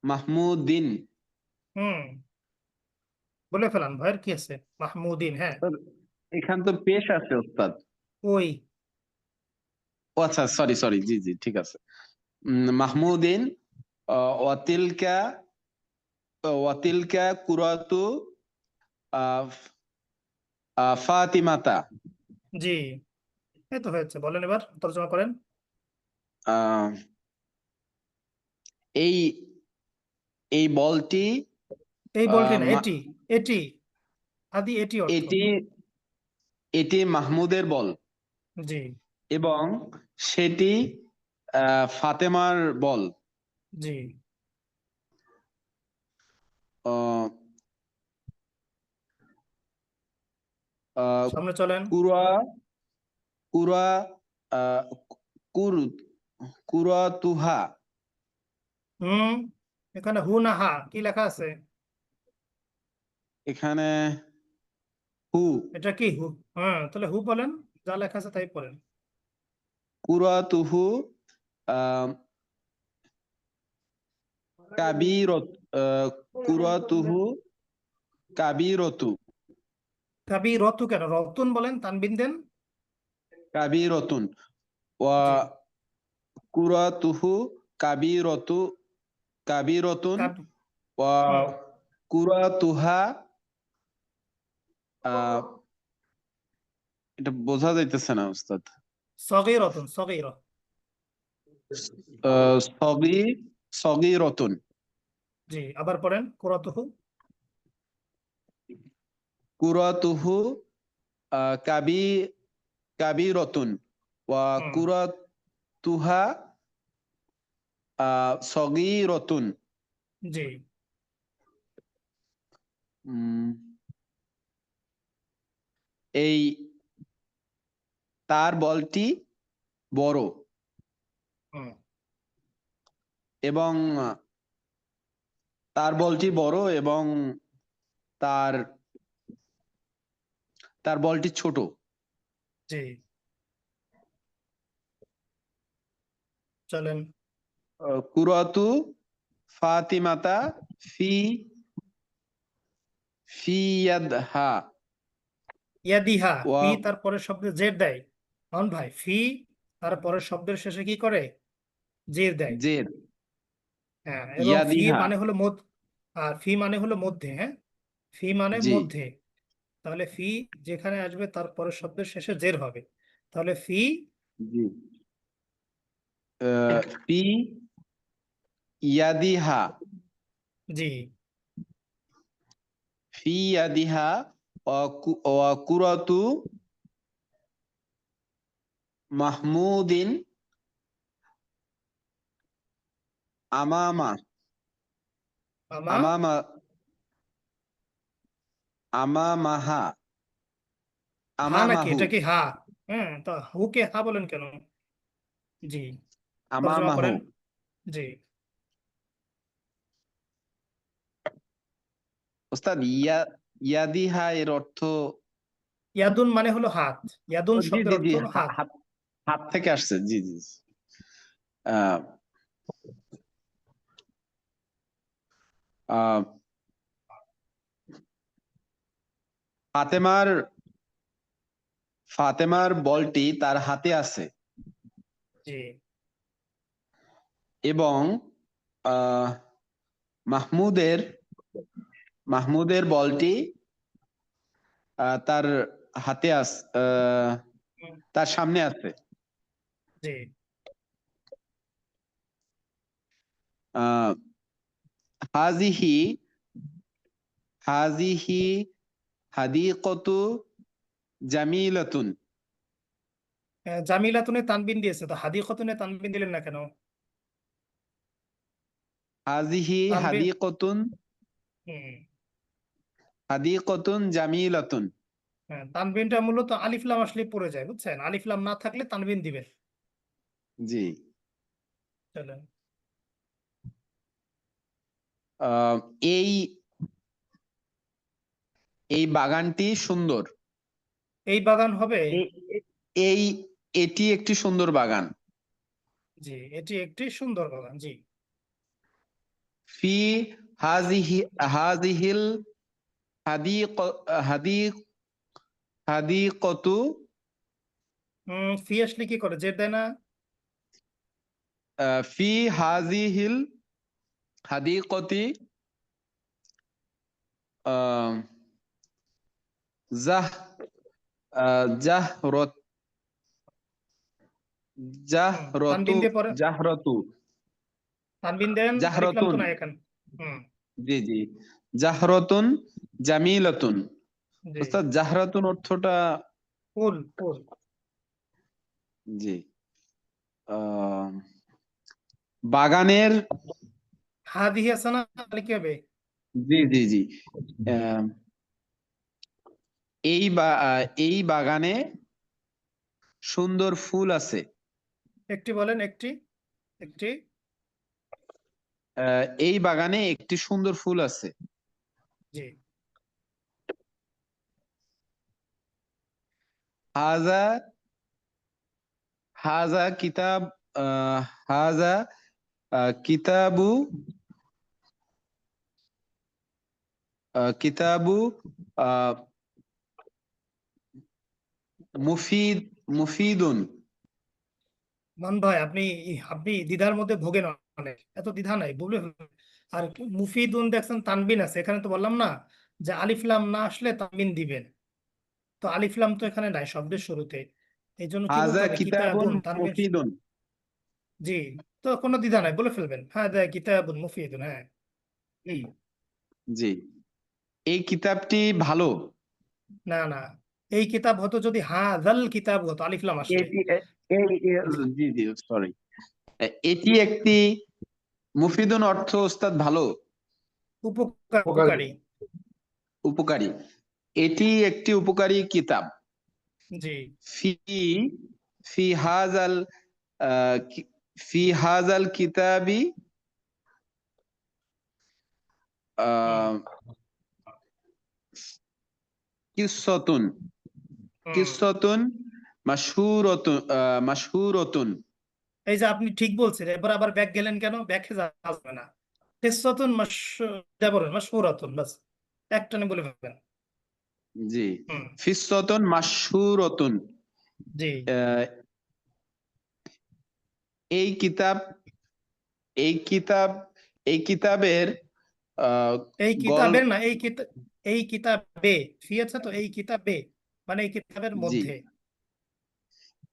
S8: মাহমুদিন।
S1: হুম, বলে ফেলান, ভয়ের কি আছে? মাহমুদিন, হ্যাঁ।
S8: এখান তো পেশ আছে ওস্তাদ।
S1: ওই
S8: ও আচ্ছা, সরি সরি, জি জি ঠিক আছে। মাহমুদিন ওয়াতিলকা ওয়াতিলকা কুরাতু ফাতিমাতা।
S1: জি, এই তো হয়েছে। বলেন এবার তর্জমা করেন।
S8: আহ, এই এই বলটি
S1: এই বলটি না,
S8: মা-
S1: এটি এটি আদি এটি অর্থ।
S8: এটি এটি মাহমুদের বল
S1: জি
S8: এবং সেটি ফাতেমার বল।
S1: জি
S8: আহ, আহ,
S1: সামনে চলেন।
S8: কুরা কুরা আহ, কুর কুরাতুহা।
S1: হুম, এখানে হু না হা কি লেখা আছে?
S8: এখানে হু।
S1: এটা কি হু? হ্যাঁ, তাহলে হু বলেন, যা লেখা আছে তাই পড়েন।
S8: কুরাতুহু আহ, কাবিরত কুরাতুহু কাবিরতু।
S1: কাবি রতু কেন? রতুন বলেন, তানবিন দেন।
S8: কাবিরতুন ওয়া
S1: জি
S8: কুরাতুহু কাবিরতুন
S1: কাবি
S8: ওয়া
S1: হুম,
S8: কুরাতুহা এটা বোঝা যাইতেছে না উস্তাদ।
S1: সগীরাতুন সগীরা।
S8: সগি সগীরতুন
S1: জি, আবার পড়েন কুরাতুহু।
S8: কুরাতুহু কাবি কাবিরতুন ওয়া
S1: হুম,
S8: কুরাতুহা সগীরতুন।
S1: জি
S8: উম, এই তার বলটি বড়
S1: হুম,
S8: এবং তার বলটি বড় এবং তার তার বলটি ছোট।
S1: জি চলেন।
S8: কুরাতু ফাতিমাতা ফি ফি ইয়াদহা
S1: ইয়াদিহা,
S8: ওয়া
S1: ফি তার পরের শব্দে জের দেয়। হন ভাই, ফি তার পরের শব্দের শেষে কি করে? জের দেয়।
S8: জেদ
S1: হ্যাঁ, এবং ফি
S8: ইয়াদিহা।
S1: মানে হলো আর ফি মানে হলো মধ্যে। হ্যাঁ, ফি মানে
S8: জি
S1: মধ্যে। তাহলে ফি যেখানে আসবে তার পরের শব্দের শেষে জের হবে। তাহলে ফি
S8: জি ফি ইয়াদিহা
S1: জি
S8: ফি ইয়াদিহা ওয়া কুরাতু মাহমুদিন আমামা
S1: আমা
S8: আমামা আমামাহা
S1: হা নাকি?
S8: আমামাহু
S1: এটা কি হা? হ্যাঁ, তো হুকে হা বলেন কেন? জি, তর্জমা
S8: আমামাহু।
S1: করেন। জি,
S8: ওস্তাদ ইয়াদিহা এর অর্থ
S1: ইয়াদুন মানে হলো হাত। ইয়াদুন
S8: জি
S1: শব্দের
S8: জি
S1: অর্থ
S8: জি
S1: হলো হাত।
S8: হাত হাত থেকে আসছে। জি জি আহ, আহ, ফাতেমার ফাতেমার বলটি তার হাতে আছে
S1: জি
S8: এবং আহ, মাহমুদের মাহমুদের বলটি তার হাতে তার সামনে আছে।
S1: জি
S8: আহ, হাজিহি হাজিহি হাদিকতু জামিলাতুন।
S1: জামিলাতুনে তানবিন দিয়েছে, তো হাদি খতুনে তানবিন দিলেন না কেন?
S8: হাজিহি
S1: তানবিন হুম,
S8: হাদিকতুন জামিলাতুন।
S1: হ্যাঁ, তানবিনটা মূলত আলিফ লাম আসলে পড়ে যায়, বুঝছেন? আলিফ লাম না থাকলে তানবিন দিবেন।
S8: জি
S1: চলেন।
S8: আহ, এই এই বাগানটি সুন্দর।
S1: এই বাগান হবে।
S8: এই এই এটি একটি সুন্দর বাগান।
S1: জি, এটি একটি সুন্দর বাগান। জি
S8: ফি হাজিহি হাজিহিল হাদিক হাদিক হাদিকতু
S1: ফি আসলে কি করে? জের দেয় না?
S8: ফি হাজিহিল হাদিকতি আহ, জাহ জাহরত
S1: তানবিন দিয়ে পরে
S8: জাহরতু
S1: তানবিন দেন, আলিফ লাম তো
S8: জাহরতুন
S1: নাই এখানে।
S8: জি জি জাহরতুন জামিলাতুন
S1: জি,
S8: ওস্তাদ জাহরাতুন অর্থটা
S1: ফুল ফুল।
S8: জি আহ, বাগানের
S1: হাদিহি আছে না, তাহলে কি হবে?
S8: জি জি জি আহ, এই বাগানে সুন্দর ফুল আছে।
S1: একটি বলেন, একটি একটি।
S8: এই বাগানে একটি সুন্দর ফুল আছে।
S1: জি,
S8: হাজা হাজা কিতাব হাজা কিতাবু কিতাবু আহ, মুফিদুন
S1: মান ভাই, আপনি আপনি দ্বিধার মধ্যে ভোগেন অনেক, এত দ্বিধা নাই, বলে ফেলবেন। আর মুফিদুন দেখছেন তানবিন আছে এখানে, তো বললাম না যে আলিফ লাম না আসলে তানবিন দিবেন। তো আলিফ লাম তো এখানে নাই শব্দের শুরুতে, এই জন্য কি বলতে
S8: হাজা
S1: হবে?
S8: কিতাবুন
S1: কিতাবুন তানবিন।
S8: মুফিদুন
S1: জি, তো কোনো দ্বিধা নাই, বলে ফেলবেন, হ্যাঁ দেখ কিতাবুন মুফিদুন, হ্যাঁ।
S8: জি এই কিতাবটি ভালো।
S1: না না, এই কিতাব হতো যদি হাযাল কিতাব হতো, আলিফ লাম আসলে।
S8: এটি জি জি সরি এটি একটি মুফিদুন অর্থ ওস্তাদ ভালো
S1: উপকারী।
S8: উপকারী এটি একটি উপকারী কিতাব।
S1: জি,
S8: ফি ফি হাজাল ফি হাজাল কিতাবি
S1: হুম,
S8: কিসসাতুন
S1: হুম।
S8: কিসসাতুন মাশহুরাতুন
S1: এই যে আপনি ঠিক বলছেন, এবার আবার ব্যাক গেলেন কেন? ব্যাকে যাবে না। কিসসাতুন মাশহুরাতুন, বাস একটানে বলে ফেলবেন।
S8: জি
S1: হুম,
S8: ফিসসাতুন মাশহুরাতুন
S1: জি।
S8: আহ, এই কিতাব এই কিতাব এই কিতাবের আহ,
S1: এই
S8: গল
S1: কিতাবের না, এই কিতাবে ফি আছে তো, এই কিতাবে মানে এই কিতাবের
S8: জি
S1: মধ্যে।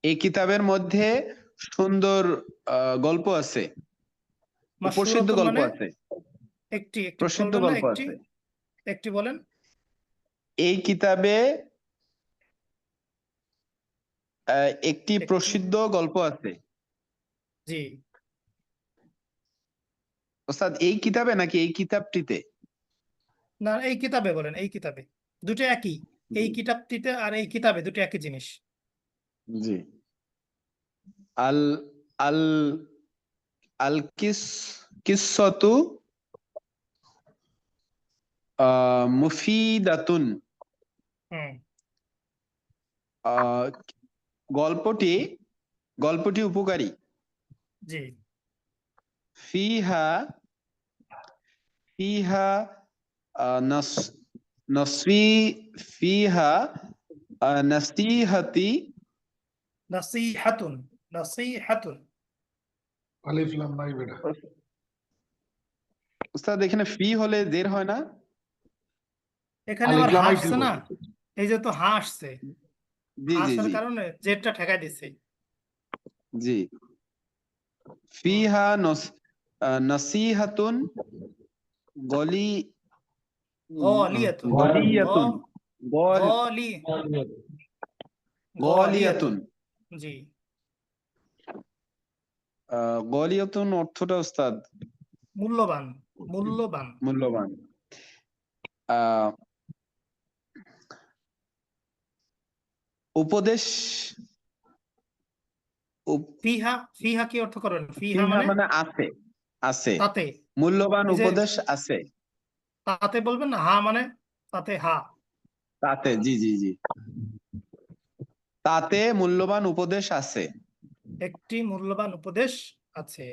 S8: এই কিতাবের মধ্যে সুন্দর গল্প আছে প্রসিদ্ধ
S1: মাশহুরাতুন
S8: গল্প
S1: মানে
S8: আছে
S1: একটি একটি
S8: প্রসিদ্ধ
S1: বলবেন না,
S8: গল্প
S1: একটি
S8: আছে
S1: একটি বলেন।
S8: এই কিতাবে একটি
S1: একটি,
S8: প্রসিদ্ধ গল্প আছে।
S1: জি।
S8: ওস্তাদ এই কিতাবে নাকি এই কিতাবটিতে?
S1: না, এই কিতাবে বলেন, এই কিতাবে। দুটো একই, এই
S8: জি
S1: কিতাবটিতে আর এই কিতাবে দুটো একই জিনিস।
S8: জি আল আল আল কিসসাতু মুফিদাতুন
S1: হুম,
S8: আহ, গল্পটি গল্পটি উপকারী।
S1: জি।
S8: ফিহা ফিহা নাস নসি ফিহা নাসিহাতি
S1: নাসিহাতুন, নাসিহাতুন।
S3: আলিফ লাম নাই বেটা।
S8: উস্তাদ এখানে ফি হলে দের হয় না?
S1: এখানে
S3: আলিফ
S1: আবার
S3: লাম
S1: হা
S3: আইছিল
S1: আসছে না,
S3: তো।
S1: এই যে তো হা আসছে,
S8: জি
S1: হা
S8: জি
S1: আসার
S8: জি
S1: কারণে জেডটা ঠেকাই দিচ্ছে।
S8: জি
S1: হুম,
S8: ফিহা নসিহাতুন গলি
S1: গলিয়াতুন, গ
S8: গলিয়াতুন গল
S1: গলি
S8: গলিয়াতুন
S1: গলিয়াতুন। জি,
S8: গলিয়াতুন অর্থটা ওস্তাদ
S1: মূল্যবান, মূল্যবান।
S8: মূল্যবান। আহ উপদেশ
S1: ফিহা, ফিহা কি অর্থ করবেন? ফিহা
S8: ফিহা
S1: মানে
S8: মানে আছে আছে
S1: তাতে,
S8: মূল্যবান
S1: এই যে
S8: উপদেশ আছে
S1: তাতে বলবেন না, হা মানে তাতে, হা।
S8: তাতে জি জি জি তাতে মূল্যবান উপদেশ আছে
S1: একটি মূল্যবান উপদেশ আছে।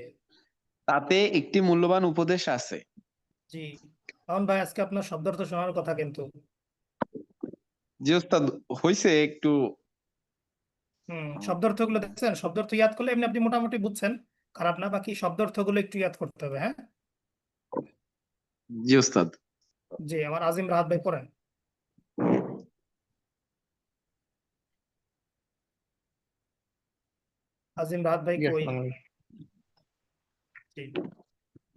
S8: তাতে একটি মূল্যবান উপদেশ আছে।
S1: জি, কারণ ভাই আজকে আপনার শব্দার্থ শোনার কথা কিন্তু।
S8: জি ওস্তাদ হইছে একটু
S1: শব্দার্থ গুলো দেখছেন, শব্দার্থ ইয়াদ করলে এমনি আপনি মোটামুটি বুঝছেন, খারাপ না। বাকি শব্দার্থ গুলো একটু ইয়াদ করতে হবে, হ্যাঁ।
S8: জি ওস্তাদ
S1: জি, আমার আজিম রাহাত ভাই পড়েন। আজিম রাহাত ভাই
S5: জি,
S1: কই?
S5: আসসালামু আলাইকুম।
S1: জি,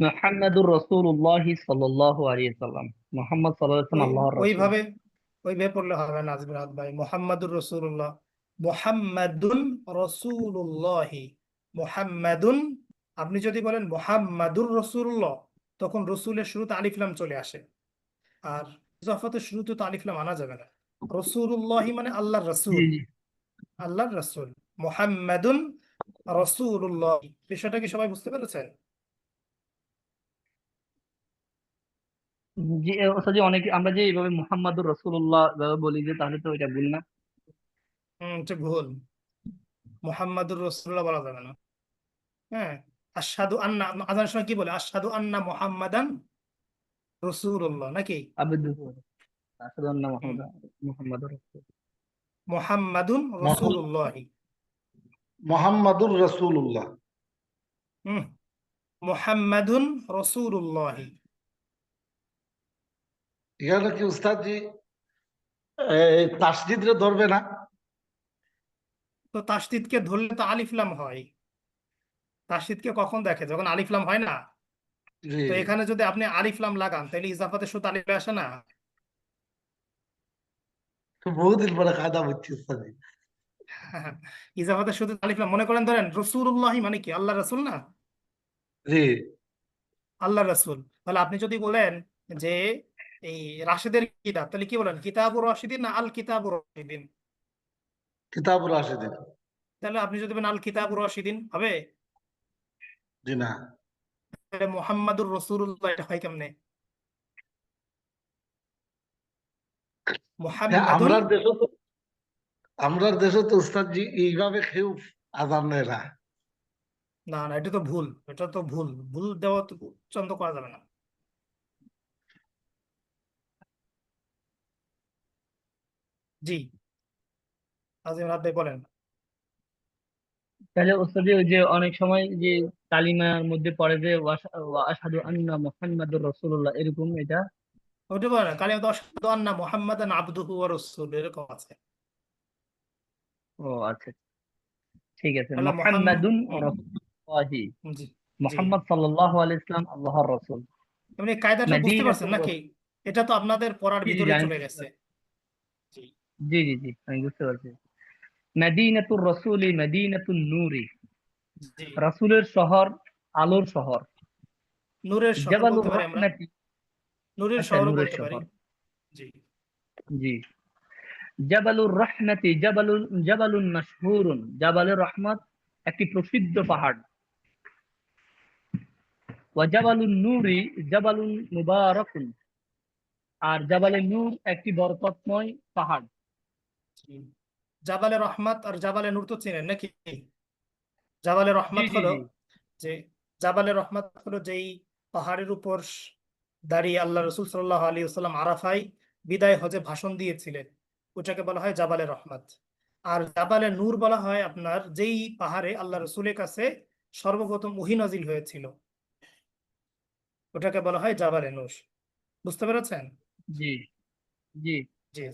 S5: মুহাম্মাদুর রাসূলুল্লাহ সাল্লাল্লাহু আলাইহি ওয়াসাল্লাম। মুহাম্মদ সাল্লাল্লাহু আলাইহি
S1: ওই
S5: ওয়াসাল্লাম আল্লাহর রাসূল।
S1: ওইভাবে পড়লে হবে না আজিম রাহাত ভাই। মুহাম্মাদুর রাসূলুল্লাহ, মুহাম্মাদুন রাসূলুল্লাহি, মুহাম্মাদুন। আপনি যদি বলেন মুহাম্মাদুর রাসূলুল্লাহ, তখন রসুলের শুরুতে আলিফ লাম চলে আসে, আর ইজাফাতের শুরুতে তো আলিফ লাম আনা যাবে না। রাসূলুল্লাহি মানে আল্লাহর
S5: জি
S1: রাসূল,
S5: জি
S1: আল্লাহর রাসূল। মুহাম্মাদুন রাসূলুল্লাহ, বিষয়টা কি সবাই বুঝতে পেরেছেন?
S5: জি ওস্তাদ, অনেক আমরা যে এইভাবে মুহাম্মাদুর রাসূলুল্লাহ এভাবে বলি যে, তাহলে তো এটা ভুল না?
S1: এটা ভুল। মুহাম্মাদুর রাসূলুল্লাহ বলা যাবে না। হ্যাঁ, আশহাদু আন্না, আজানের সময় কি বলে? আশহাদু আন্না মুহাম্মাদান রাসূলুল্লাহ, নাকি?
S5: আবেদন আশহাদু আন্না
S1: হুম,
S5: মুহাম্মাদুর রাসূল।
S1: মুহাম্মাদুন রাসূলুল্লাহি।
S3: মোহাম্মদুর রসুল্লাহ।
S1: হুম, মুহাম্মাদুন রাসূলুল্লাহি।
S3: এখানে কি উস্তাদজি তাসদিদ রে ধরবে না?
S1: তো তাসদীদকে ধরলে তো আলিফ লাম হয়। তাসদীদকে কখন দেখে? যখন আলিফ লাম হয় না।
S3: জি,
S1: তো এখানে যদি আপনি আলিফ লাম লাগান, তাহলে ইজাফাতের শুরুতে আলিফ আসে না?
S3: তো বহুদিন পরে কায়দা বুঝছি উস্তাদজি।
S1: ইজাফাতের শুরুতে আলিফ লাম, মনে করেন ধরেন রাসূলুল্লাহি মানে কি? আল্লাহ রাসূল না?
S3: জি,
S1: আল্লাহ রাসূল। তাহলে আপনি যদি বলেন যে এই রাশেদের কিতাব, তাহলে কি বলেন? কিতাবুর রাশিদিন না আল কিতাবুর রাশিদিন?
S3: কিতাবুর রাশিদিন।
S1: তাহলে আপনি যদি বলেন আল কিতাবুর রাশিদিন হবে?
S3: জি না,
S1: তাহলে মুহাম্মাদুর রাসূলুল্লাহ এটা হয় কেমনে?
S3: হ্যাঁ,
S1: মুহাম্মাদুন।
S3: আমরার দেশে তো উস্তাদজি এইভাবে কেউ আজান নেয় না।
S1: না না, এটা তো ভুল, এটা তো ভুল। ভুল দেওয়া তো চন্দ করা যাবে না। জি, আজিম রাত ভাই বলেন।
S5: তাহলে ওস্তাদ, ওই যে অনেক সময় যে কালিমার মধ্যে পড়ে যে আশহাদু আন্না মুহাম্মাদুর রাসূলুল্লাহ, এরকম এটা?
S1: ওটা বলেন কালিমাত আশহাদু আন্না মুহাম্মাদান আবদুহু ওয়া রাসূলুহু, এরকম আছে।
S5: ও আচ্ছা, ঠিক আছে।
S1: তাহলে
S5: মুহাম্মাদুন রাসূলুল্লাহি,
S1: জি, জি।
S5: মুহাম্মদ সাল্লাল্লাহু আলাইহি ওয়াসাল্লাম আল্লাহর রাসূল।
S1: এমনি কায়দাটা বুঝতে পারছেন
S5: মাদিনাতুর
S1: নাকি?
S5: রাসূল।
S1: এটা তো আপনাদের পড়ার
S5: জি জি
S1: ভিতরে
S5: জানি,
S1: চলে গেছে। জি,
S5: জি জি জি আমি বুঝতে পারছি। মাদিনাতুর রাসূলি মাদিনাতুন নূরি,
S1: জি।
S5: রাসূলের শহর আলোর শহর।
S1: নূরের শহর
S5: জাবালুর
S1: বলতে পারি আমরা,
S5: রাহমাতি,
S1: নূরের
S5: আচ্ছা
S1: শহরও
S5: নূরের
S1: বলতে পারি।
S5: শহর,
S1: জি,
S5: জি। জাবালুর রাহমাতি জাবালুন মাশহুরুন, জাবালুর রহমত একটি প্রসিদ্ধ পাহাড়। ওয়া জাবালুন নূরি জাবালুন মুবারাকুন, আর জাবালে নূর একটি বরকতময় পাহাড়।
S1: জি। জাবালে রহমাত আর জাবালে নূর তো চেনেন নাকি? জাবালে
S5: জি
S1: রহমাত
S5: জি
S1: হলো
S5: জি
S1: যে, জাবালে রহমাত হলো যেই পাহাড়ের উপর দাঁড়িয়ে আল্লাহ রসুল সাল্লাল্লাহু আলাইহি ওয়াসাল্লাম আরাফায় বিদায় হজে ভাষণ দিয়েছিলেন, ওটাকে বলা হয় জাবালে রহমাত। আর জাবালে নূর বলা হয় আপনার যেই পাহাড়ে আল্লাহ রসুলের কাছে সর্বপ্রথম ওহী নাজিল হয়েছিল, ওটাকে বলা হয় জাবালে নূর। বুঝতে পেরেছেন?
S5: জি জি।
S1: জি।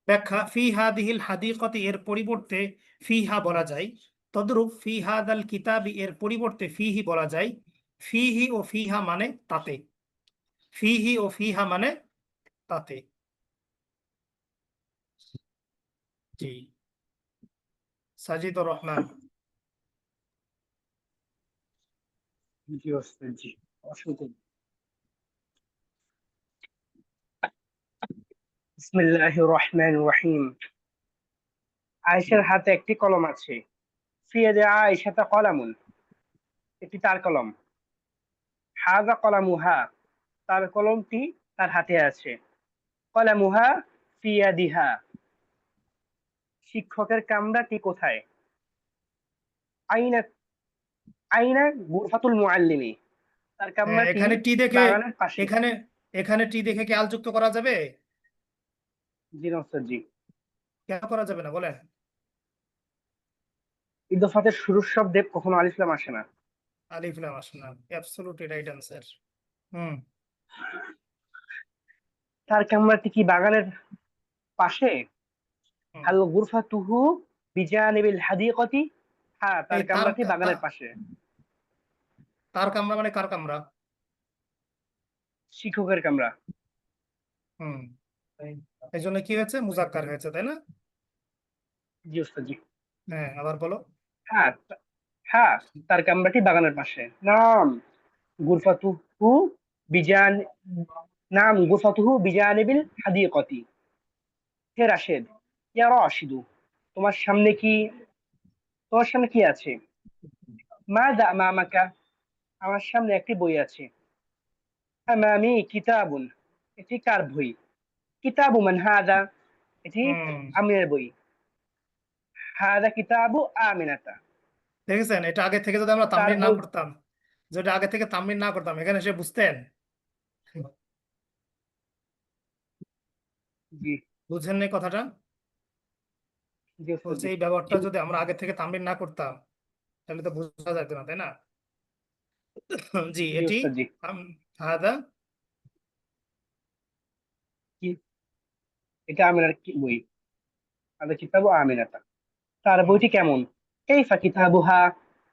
S1: ব্যাখ্যা, ফি হাদিহিল হাদিকতি এর পরিবর্তে ফিহা বলা যায়। তদ্রূপ ফি হাদাল কিতাবি এর পরিবর্তে ফিহি বলা যায়। ফিহি ও ফিহা মানে তাতে, ফিহি ও ফিহা মানে তাতে। জি, সাজিদুর রহমান।
S7: জি ওস্তাদ, জি অসংখ্য। বিসমিল্লাহির রহমানির রহিম। আয়েশার হাতে একটি কলম আছে। ফিয়াদে আয়েশাতা কলামুন, এটি তার কলম। হাযা কলামুহা, তার কলমটি তার হাতে আছে। কলামুহা ফিয়াদিহা, শিক্ষকের কামরাটি কোথায়? আইনা আইনা গুরফাতুল মুআল্লিমি, তার কামরাটি
S1: এখানে টি দেখে,
S5: বাগানের পাশে।
S1: এখানে এখানে টি দেখে কি আল যুক্ত করা যাবে?
S7: জি ওস্তাদ, জি।
S1: কেন করা যাবে না বলেন?
S7: ইদফাতের শুরুর শব্দে কখনো আলিফ লাম আসে না।
S1: আলিফ লাম আসে না, অ্যাবসলিউটলি রাইট অ্যান্সার। হুম,
S7: তার কামরাটি কি বাগানের পাশে?
S1: হুম।
S7: হাল গুরফাতুহু বিজানিবিল হাদিকতি? হ্যাঁ, তার
S1: এই
S7: কামরাটি বাগানের পাশে।
S1: তার কামরা মানে কার কামরা?
S7: শিক্ষকের কামরা।
S1: হুম। এই জন্য কি হয়েছে, মুজাক্কার হয়েছে, তাই না?
S7: জি ওস্তাদ জি।
S1: হ্যাঁ, আবার বলো।
S7: হ্যাঁ হ্যাঁ, তার কামরাটি বাগানের পাশে। নাম গুরফাতুহু বিজান নাম গুরফাতুহু বিজানিবিল হাদিকতি। হে রাশেদ, ইয়া রাশিদু, তোমার সামনে কি আছে? মাযা আমামাকা, আমার সামনে একটি বই আছে। আমামি কিতাবুন, এটি কার বই? কিতাবু মান হাযা, এটি
S1: হুম।
S7: আমিনের বই। হাযা কিতাবু আমিনাতা,
S1: দেখেছেন, এটা আগে থেকে যদি আমরা
S7: তার
S1: তামরিন না
S7: বই।
S1: করতাম, যেটা আগে থেকে তামরিন না করতাম, এখানে এসে বুঝতেন?
S7: জি
S1: বুঝেন না কথাটা?
S7: জি ওস্তাদ
S1: বলছে
S7: জি।
S1: এই ব্যবহারটা যদি আমরা আগে থেকে তামরিন না করতাম, তাহলে তো বোঝা যেত না, তাই না? জি,
S7: জি
S1: এটি
S7: ওস্তাদ জি।
S1: হাদা।
S7: কি, এটা আমিনার বই। হাযা কিতাবু আমিনাতা, তার বইটি কেমন? কাইফা কিতাবুহা,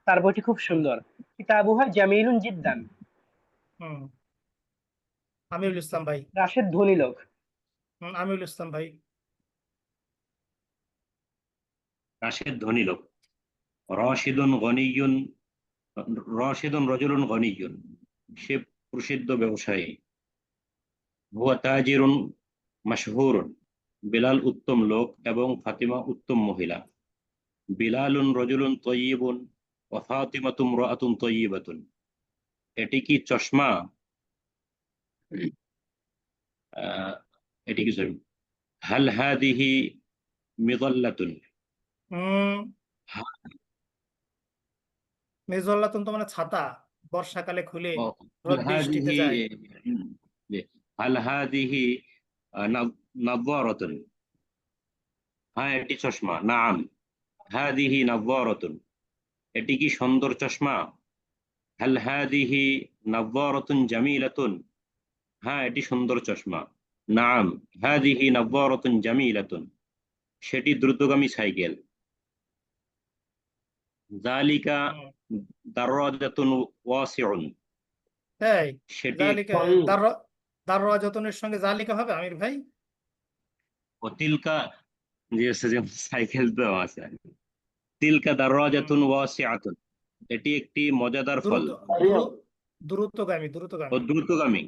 S7: তার বইটি খুব সুন্দর। কিতাবুহা জামিলুন জিদ্দান।
S1: হুম। আমিরুল ইসলাম ভাই।
S7: রাশেদ ধনী লোক।
S1: আমিরুল ইসলাম ভাই।
S9: রাশেদ ধনী লোক। রশিদুন গনিয়ুন, রশিদুন রজুলুন গনিয়ুন, সে প্রসিদ্ধ ব্যবসায়ী। হুয়া তাজিরুন মাশহুরুন, বিলাল উত্তম লোক এবং ফাতিমা উত্তম মহিলা। বিলালুন রজুলুন তয়্যিবুন ওয়া ফাতিমাতুম রাআতুন তয়্যিবাতুন, এটি কি চশমা? এটি কি চশমা? হাল হাদিহি মিযাল্লাতুন,
S1: মেজল্লাতুন তো মানে ছাতা, বর্ষাকালে খুলে
S9: হাল
S1: রোদ বৃষ্টিতে
S9: হাদিহি,
S1: যায়।
S9: হাল হাদিহি নাযযারাতুন, হ্যাঁ এটি চশমা। নাম হাদিহি নাযযারাতুন, এটি কি সুন্দর চশমা? হাল হাদিহি নাযযারাতুন জামিলাতুন, হ্যাঁ এটি সুন্দর চশমা। নাম হাদিহি নাযযারাতুন জামিলাতুন, সেটি দ্রুতগামী সাইকেল। যালিকা দাররাজাতুন ওয়াসিউন,
S1: তাই?
S9: সেটি
S1: জালিকা দাররাজাতুনের সঙ্গে জালিকা হবে আমির ভাই?
S9: তিলকা, যে সাইকেল তো আছে। তিলকা দাররাজাতুন ওয়াসিআতুন, এটি একটি মজাদার ফল
S1: দ্রুত দ্রুতগামী
S9: ও
S1: দ্রুতগামী।
S9: দ্রুতগামী।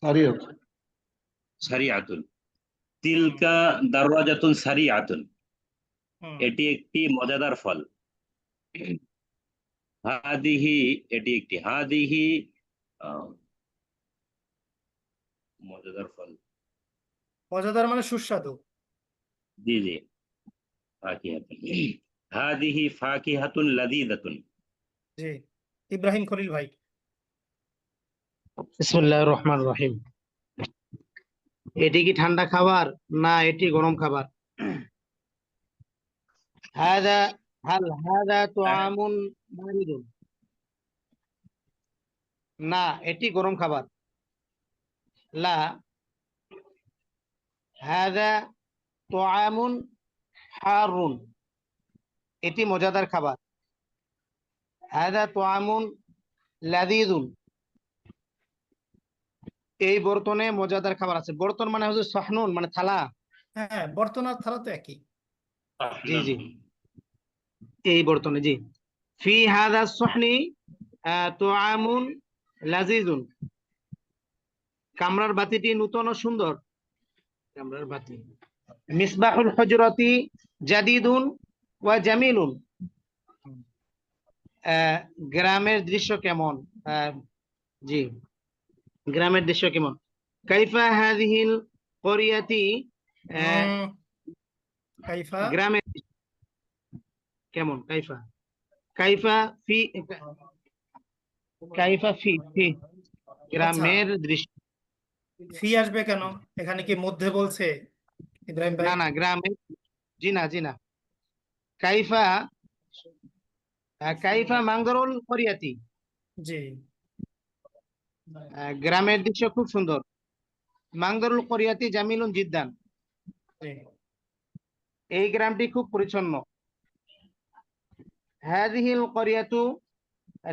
S3: সারিয়ত।
S9: সারিআতুন,
S1: হুম।
S9: তিলকা দাররাজাতুন সারিআতুন,
S1: হুম।
S9: এটি একটি মজাদার ফল। হাদিহি, এটি একটি হাদিহি আহ, মজাদার ফল।
S1: মজাদার মানে সুস্বাদু।
S9: জি জি, ফাকিহাতুন, হাদিহি ফাকিহাতুন লাযীযাতুন।
S1: জি, ইব্রাহিম খলিল ভাই।
S2: বিসমিল্লাহির রহমানির রহিম। এটি কি ঠান্ডা খাবার না এটি গরম খাবার? হাদা হাল হাদা তুআমুন বারিদুন, না এটি গরম খাবার। লা হাদা তুআমুন হারুন, এটি মজাদার খাবার। হাদা তুআমুন লাযীযুন, এই বর্তনে মজাদার খাবার আছে। বর্তন মানে হচ্ছে সাহনুন, মানে থালা।
S1: হ্যাঁ, বর্তন আর থালা তো একই।
S2: জি জি, এই বর্তনে। জি, ফি হাদা সুহনি তুআমুন লাযীযুন, কামরার বাতিটি নূতন ও সুন্দর। কামরার বাতি। মিসবাহুল হুজরাতি জাদিদুন ওয়া জামিলুন, গ্রামের দৃশ্য কেমন? জি, গ্রামের দৃশ্য কেমন? কাইফা হাযিহিল ক্বরিয়াতি,
S1: কাইফা।
S2: গ্রামের কেমন? কাইফা কাইফা ফি কাইফা ফি ফি,
S1: আচ্ছা,
S2: গ্রামের দৃশ্য।
S1: ফি আসবে কেন? এখানে কি মধ্যে বলছে ইব্রাহিম ভাই?
S2: না না, গ্রামের, জি না জি না। কাইফা কাইফা মানজারুল ক্বরিয়াতি,
S1: জি।
S2: গ্রামের দৃশ্য খুব সুন্দর। মাংদারুল করিয়াতি জামিলুন জিদ্দান।
S1: জি
S2: এই গ্রামটি খুব পরিচ্ছন্ন। হাযিহিল করিয়াতু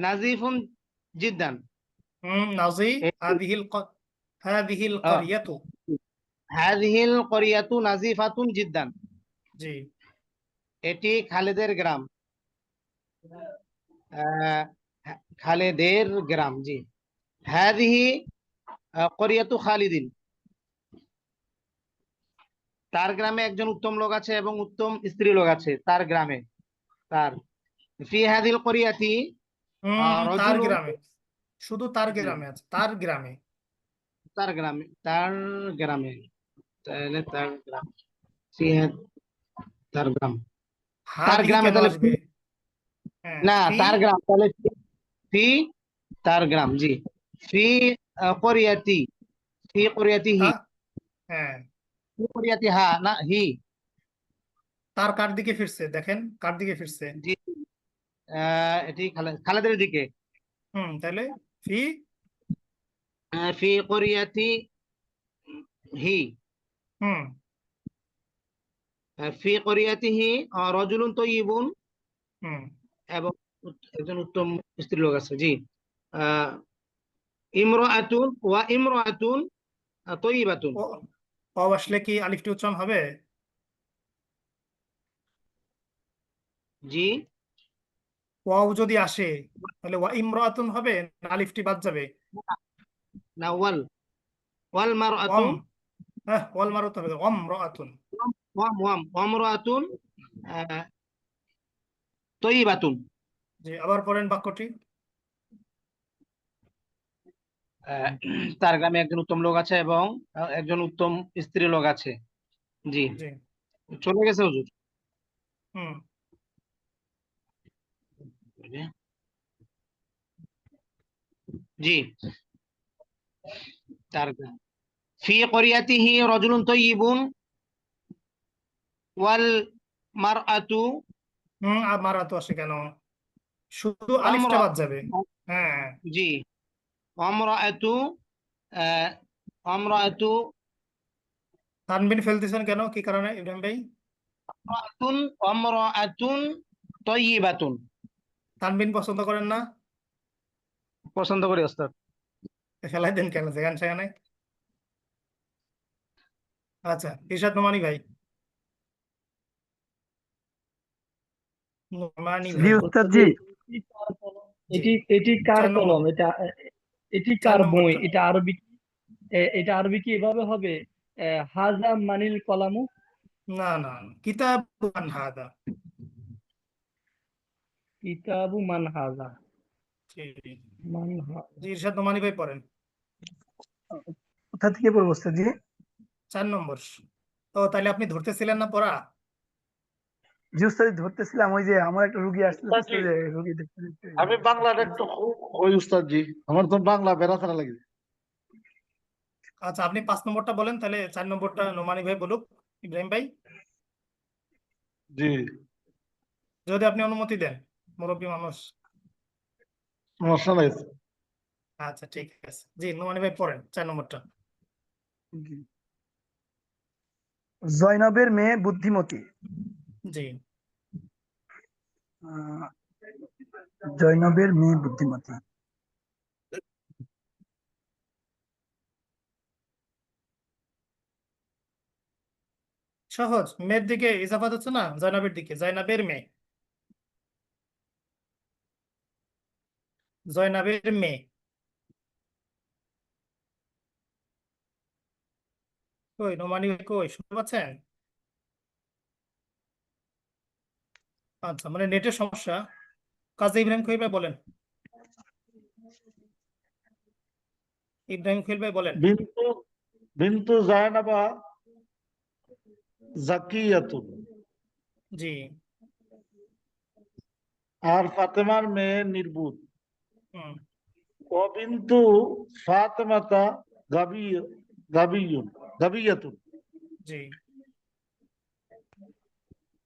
S2: নাযিফুন জিদ্দান।
S1: নাজি
S2: এই-
S1: হাদিহিল
S2: আহ,
S1: করিয়াতু।
S2: হাযিহিল করিয়াতু নাযিফাতুন জিদ্দান।
S1: জি
S2: এটি খালেদের গ্রাম। খালেদের গ্রাম, জি। হাযিহি করিয়াতু খালিদিন। তার গ্রামে একজন উত্তম লোক আছে এবং উত্তম স্ত্রী লোক আছে তার গ্রামে। তার ফি হাযিল করিয়াতি
S1: তার
S2: রাজুলুন।
S1: গ্রামে, শুধু তার
S2: জি,
S1: গ্রামে আছে, তার গ্রামে।
S2: তার গ্রামে তাহলে তার গ্রাম, ফি তার গ্রাম, তার
S1: হাদিহি
S2: গ্রামে
S1: কেন
S2: তাহলে
S1: আসবে? হ্যাঁ,
S2: না,
S1: ফি।
S2: তার গ্রাম তাহলে ফি তার গ্রাম, জি। ফি করিয়াতি, ফি করিয়াতিহি,
S1: তা হ্যাঁ,
S2: ফি করিয়াতিহা না হি।
S1: তার কার দিকে ফিরছে দেখেন, কার দিকে ফিরছে?
S2: জি, এটি খালেদের দিকে।
S1: তাহলে ফি।
S2: ফি করিয়াতি হি,
S1: হুম
S2: ফি করিয়াতিহি রাজুলুন তাইয়িবুন,
S1: হুম
S2: এবং একজন উত্তম স্ত্রী লোক আছে, জি। ইমরাআতুন ওয়া ইমরাআতুন তাইয়িবাতুন।
S1: ও ও আসলে কি আলিফটি উচ্চারণ হবে?
S2: জি,
S1: ওয়াও যদি আসে তাহলে ওয়া ইমরাতুন হবে না আলিফটি বাদ যাবে?
S2: না, ওয়াল ওয়াল মারআতু,
S1: ওয়াম, হ্যাঁ ওয়াল মারুত হবে, ওয়ামরাতুন।
S2: ওয়ামরাআতুন তাইয়িবাতুন।
S1: জি আবার পড়েন বাক্যটি।
S2: তার গ্রামে একজন উত্তম লোক আছে এবং একজন উত্তম স্ত্রী লোক আছে, জি।
S1: জি
S2: চলে গেছে হুজুর।
S1: হুম
S2: জি, তার গ্রাম। ফি করিয়াতিহি রাজুলুন তাইয়িবুন ওয়াল মারআতু
S1: আর মারাতু আসে কেন? শুধু আলিফটা
S2: আমরা,
S1: বাদ যাবে। হ্যাঁ,
S2: জি। আমরাআতু আমরাআতু
S1: তানবিন ফেলতেছেন কেন, কি কারণে ইব্রাহিম ভাই?
S2: আমরাআতুন তাইয়িবাতুন।
S1: তানবিন পছন্দ করেন না?
S2: পছন্দ করি ওস্তাদ।
S1: ফেলাই দেন কেন সেখানে সেখানে? আচ্ছা, ইরশাদ নোমানী ভাই। নোমানী
S10: জি
S1: ভাই,
S10: উস্তাদ জি।
S5: এটি কার কলম?
S1: জি
S5: এটি কার
S1: 4 নম্বর,
S5: কলম? এটি
S1: 4
S5: কার বই?
S1: নম্বরটা।
S5: এটা আরবি কি এভাবে হবে? হাজা মানিল কলামু।
S1: না না, কিতাব মান হাদা।
S5: কিতাবু মান হাজা।
S1: জি
S5: মান হাজা।
S1: জি, ইরশাদ নোমানী ভাই পড়েন।
S10: কোথা থেকে পড়বো উস্তাদ জি?
S1: 4 নম্বর। তো তাহলে আপনি ধরতেছিলেন না পড়া?
S10: জি উস্তাদ ধরতেছিলাম, ওই যে আমার একটা রুগী আসছিল তো
S3: উস্তাদ জি,
S10: উস্তাদ, রুগী দেখতে দেখতে
S3: আমি বাংলাটা একটু ওই উস্তাদ জি, আমার তো বাংলা বেড়াতারা লাগে।
S1: আচ্ছা, আপনি 5 নম্বরটা বলেন, তাহলে 4 নম্বরটা নোমানী ভাই বলুক, ইব্রাহিম ভাই,
S3: জি,
S1: যদি আপনি অনুমতি দেন, মুরব্বী মানুষ।
S3: সমস্যা নাই।
S1: আচ্ছা ঠিক আছে, জি নোমানী ভাই পড়েন 4 নম্বরটা।
S10: জি। জয়নবের মেয়ে বুদ্ধিমতী।
S1: জি
S10: আহ, জয়নবের মেয়ে বুদ্ধিমতী।
S1: সহজ, মেয়ের দিকে ইজাফাত হচ্ছে না, জয়নাবের দিকে, জয়নাবের মেয়ে, জয়নাবের মেয়ে। কই নোমানী ভাই, কই শুনতে পাচ্ছেন? আচ্ছা, মানে নেটের সমস্যা। কাজী ইব্রাহিম খলিল ভাই বলেন, ইব্রাহিম খলিল ভাই বলেন।
S3: বিন্তু বিন্তু জায়নাবা জাকিয়াতুন।
S1: জি
S3: আর ফাতেমার মেয়ে নির্বুদ।
S1: হুম
S3: ও বিন্তু ফাতেমাতা গাবি গাবিয়াতুন।
S1: জি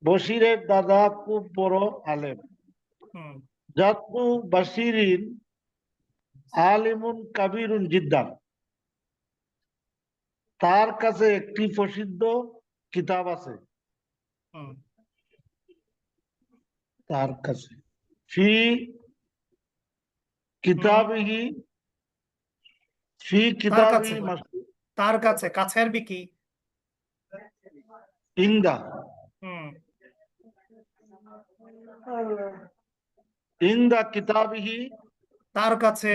S3: বশিরের দাদা খুব বড় আলেম।
S1: হুম
S3: জাদ্দু বাশিরিন আলিমুন কাবিরুন জিদ্দান। তার কাছে একটি প্রসিদ্ধ কিতাব আছে।
S1: হুম,
S3: তার কাছে ফি কিতাবিহি ফি
S1: তার
S3: কিতাবিহি
S1: কাছে তার কাছে, কাছে আরবি কি?
S3: ইংদা
S1: হুম,
S3: ইংদা কিতাবিহি
S1: তার কাছে,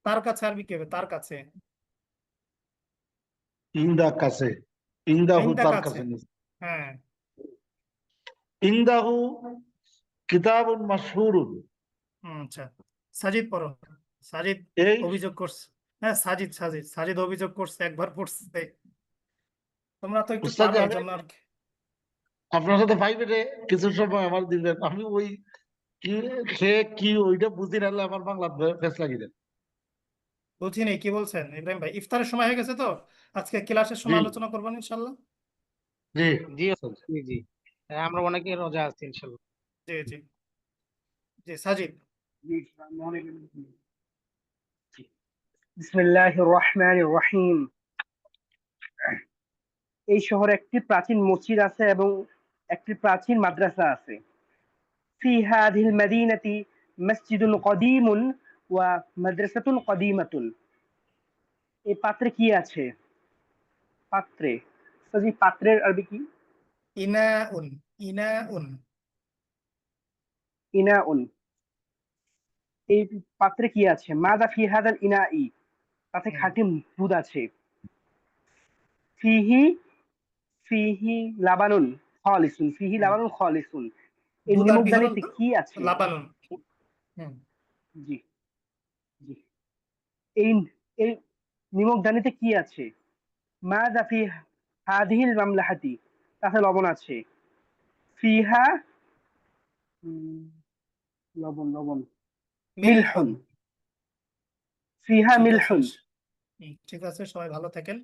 S1: তার কাছে আরবি কি হবে? তার কাছে,
S3: ইংদা কাছে, ইংদাহু
S1: ইনদা
S3: তার
S1: কাছে।
S3: কাছে নেই।
S1: হ্যাঁ,
S3: ইংদাহু কিতাবুন মাশহুরুন।
S1: আচ্ছা, সাজিদ পড়ো। সাজিদ
S3: এই
S1: অভিযোগ করছে। হ্যাঁ, সাজিদ সাজিদ সাজিদ অভিযোগ করছে, একবার পড়ছে। তোমরা তো একটু
S3: উস্তাদ
S1: পারো, এই
S3: আমি
S1: জন্য আর কি।
S3: আপনার সাথে প্রাইভেটে কিছু সময় আমার দিবেন, আমি ওই কি সে কি ওইটা বুঝি নাহলে আমার বাংলা ফেস লাগি দেন।
S1: বুঝিনি কি বলছেন ইব্রাহিম ভাই। ইফতারের সময় হয়ে গেছে তো, আজকে ক্লাসের
S3: জি
S1: সময় আলোচনা করবেন ইনশাল্লাহ।
S3: জি
S2: জি ওস্তাদ, জি জি। আমরা অনেকে রোজা আছি ইনশাল্লাহ।
S1: জি জি জি, সাজিদ।
S7: বিসমিল্লাহির রহমানির রহিম। এই শহরে একটি প্রাচীন মসজিদ আছে এবং একটি প্রাচীন মাদ্রাসা আছে। ফি হাযিহিল মাদিনাতি মসজিদুন কদীমুন ওয়া মাদ্রাসাতুন কদীমাতুন। এই পাত্রে কি আছে? পাত্রে, সজি পাত্রের আরবি কি?
S1: ইনাউন, ইনাউন।
S7: ইনাউন। এই পাত্রে কি আছে? মাযা ফি হাযাল ইনাই, তাতে
S1: হুম,
S7: খাঁটি দুধ আছে। ফিহি ফিহি লাবানুন খালিসুন, ফিহি
S1: হুম।
S7: লাবানুন খালিসুন। এই
S1: দুধ আরবি হলো
S7: নিমকদানিতে কি আছে?
S1: লাবানুন। হুম,
S7: জি জি। এই এই নিমকদানিতে কি আছে? মাযা ফি হাযিহিল মামলাহাতি, তাতে লবণ আছে। ফিহা লবণ লবণ মিলহুন,
S1: মিলহুন।
S7: ফিহা
S1: ঠিক আছে,
S7: মিলহুন।
S1: ঠিক আছে, সবাই ভালো থাকেন।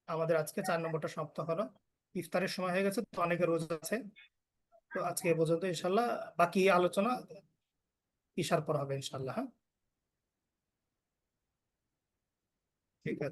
S1: আমাদের আজকে 4 নম্বরটা সমাপ্ত হলো। ইফতারের সময় হয়ে গেছে তো, অনেকে রোজা আছে। তো আজকে এ পর্যন্ত, ইনশাল্লাহ বাকি আলোচনা ইশার পর হবে ইনশাল্লাহ। হ্যাঁ, ঠিক আছে।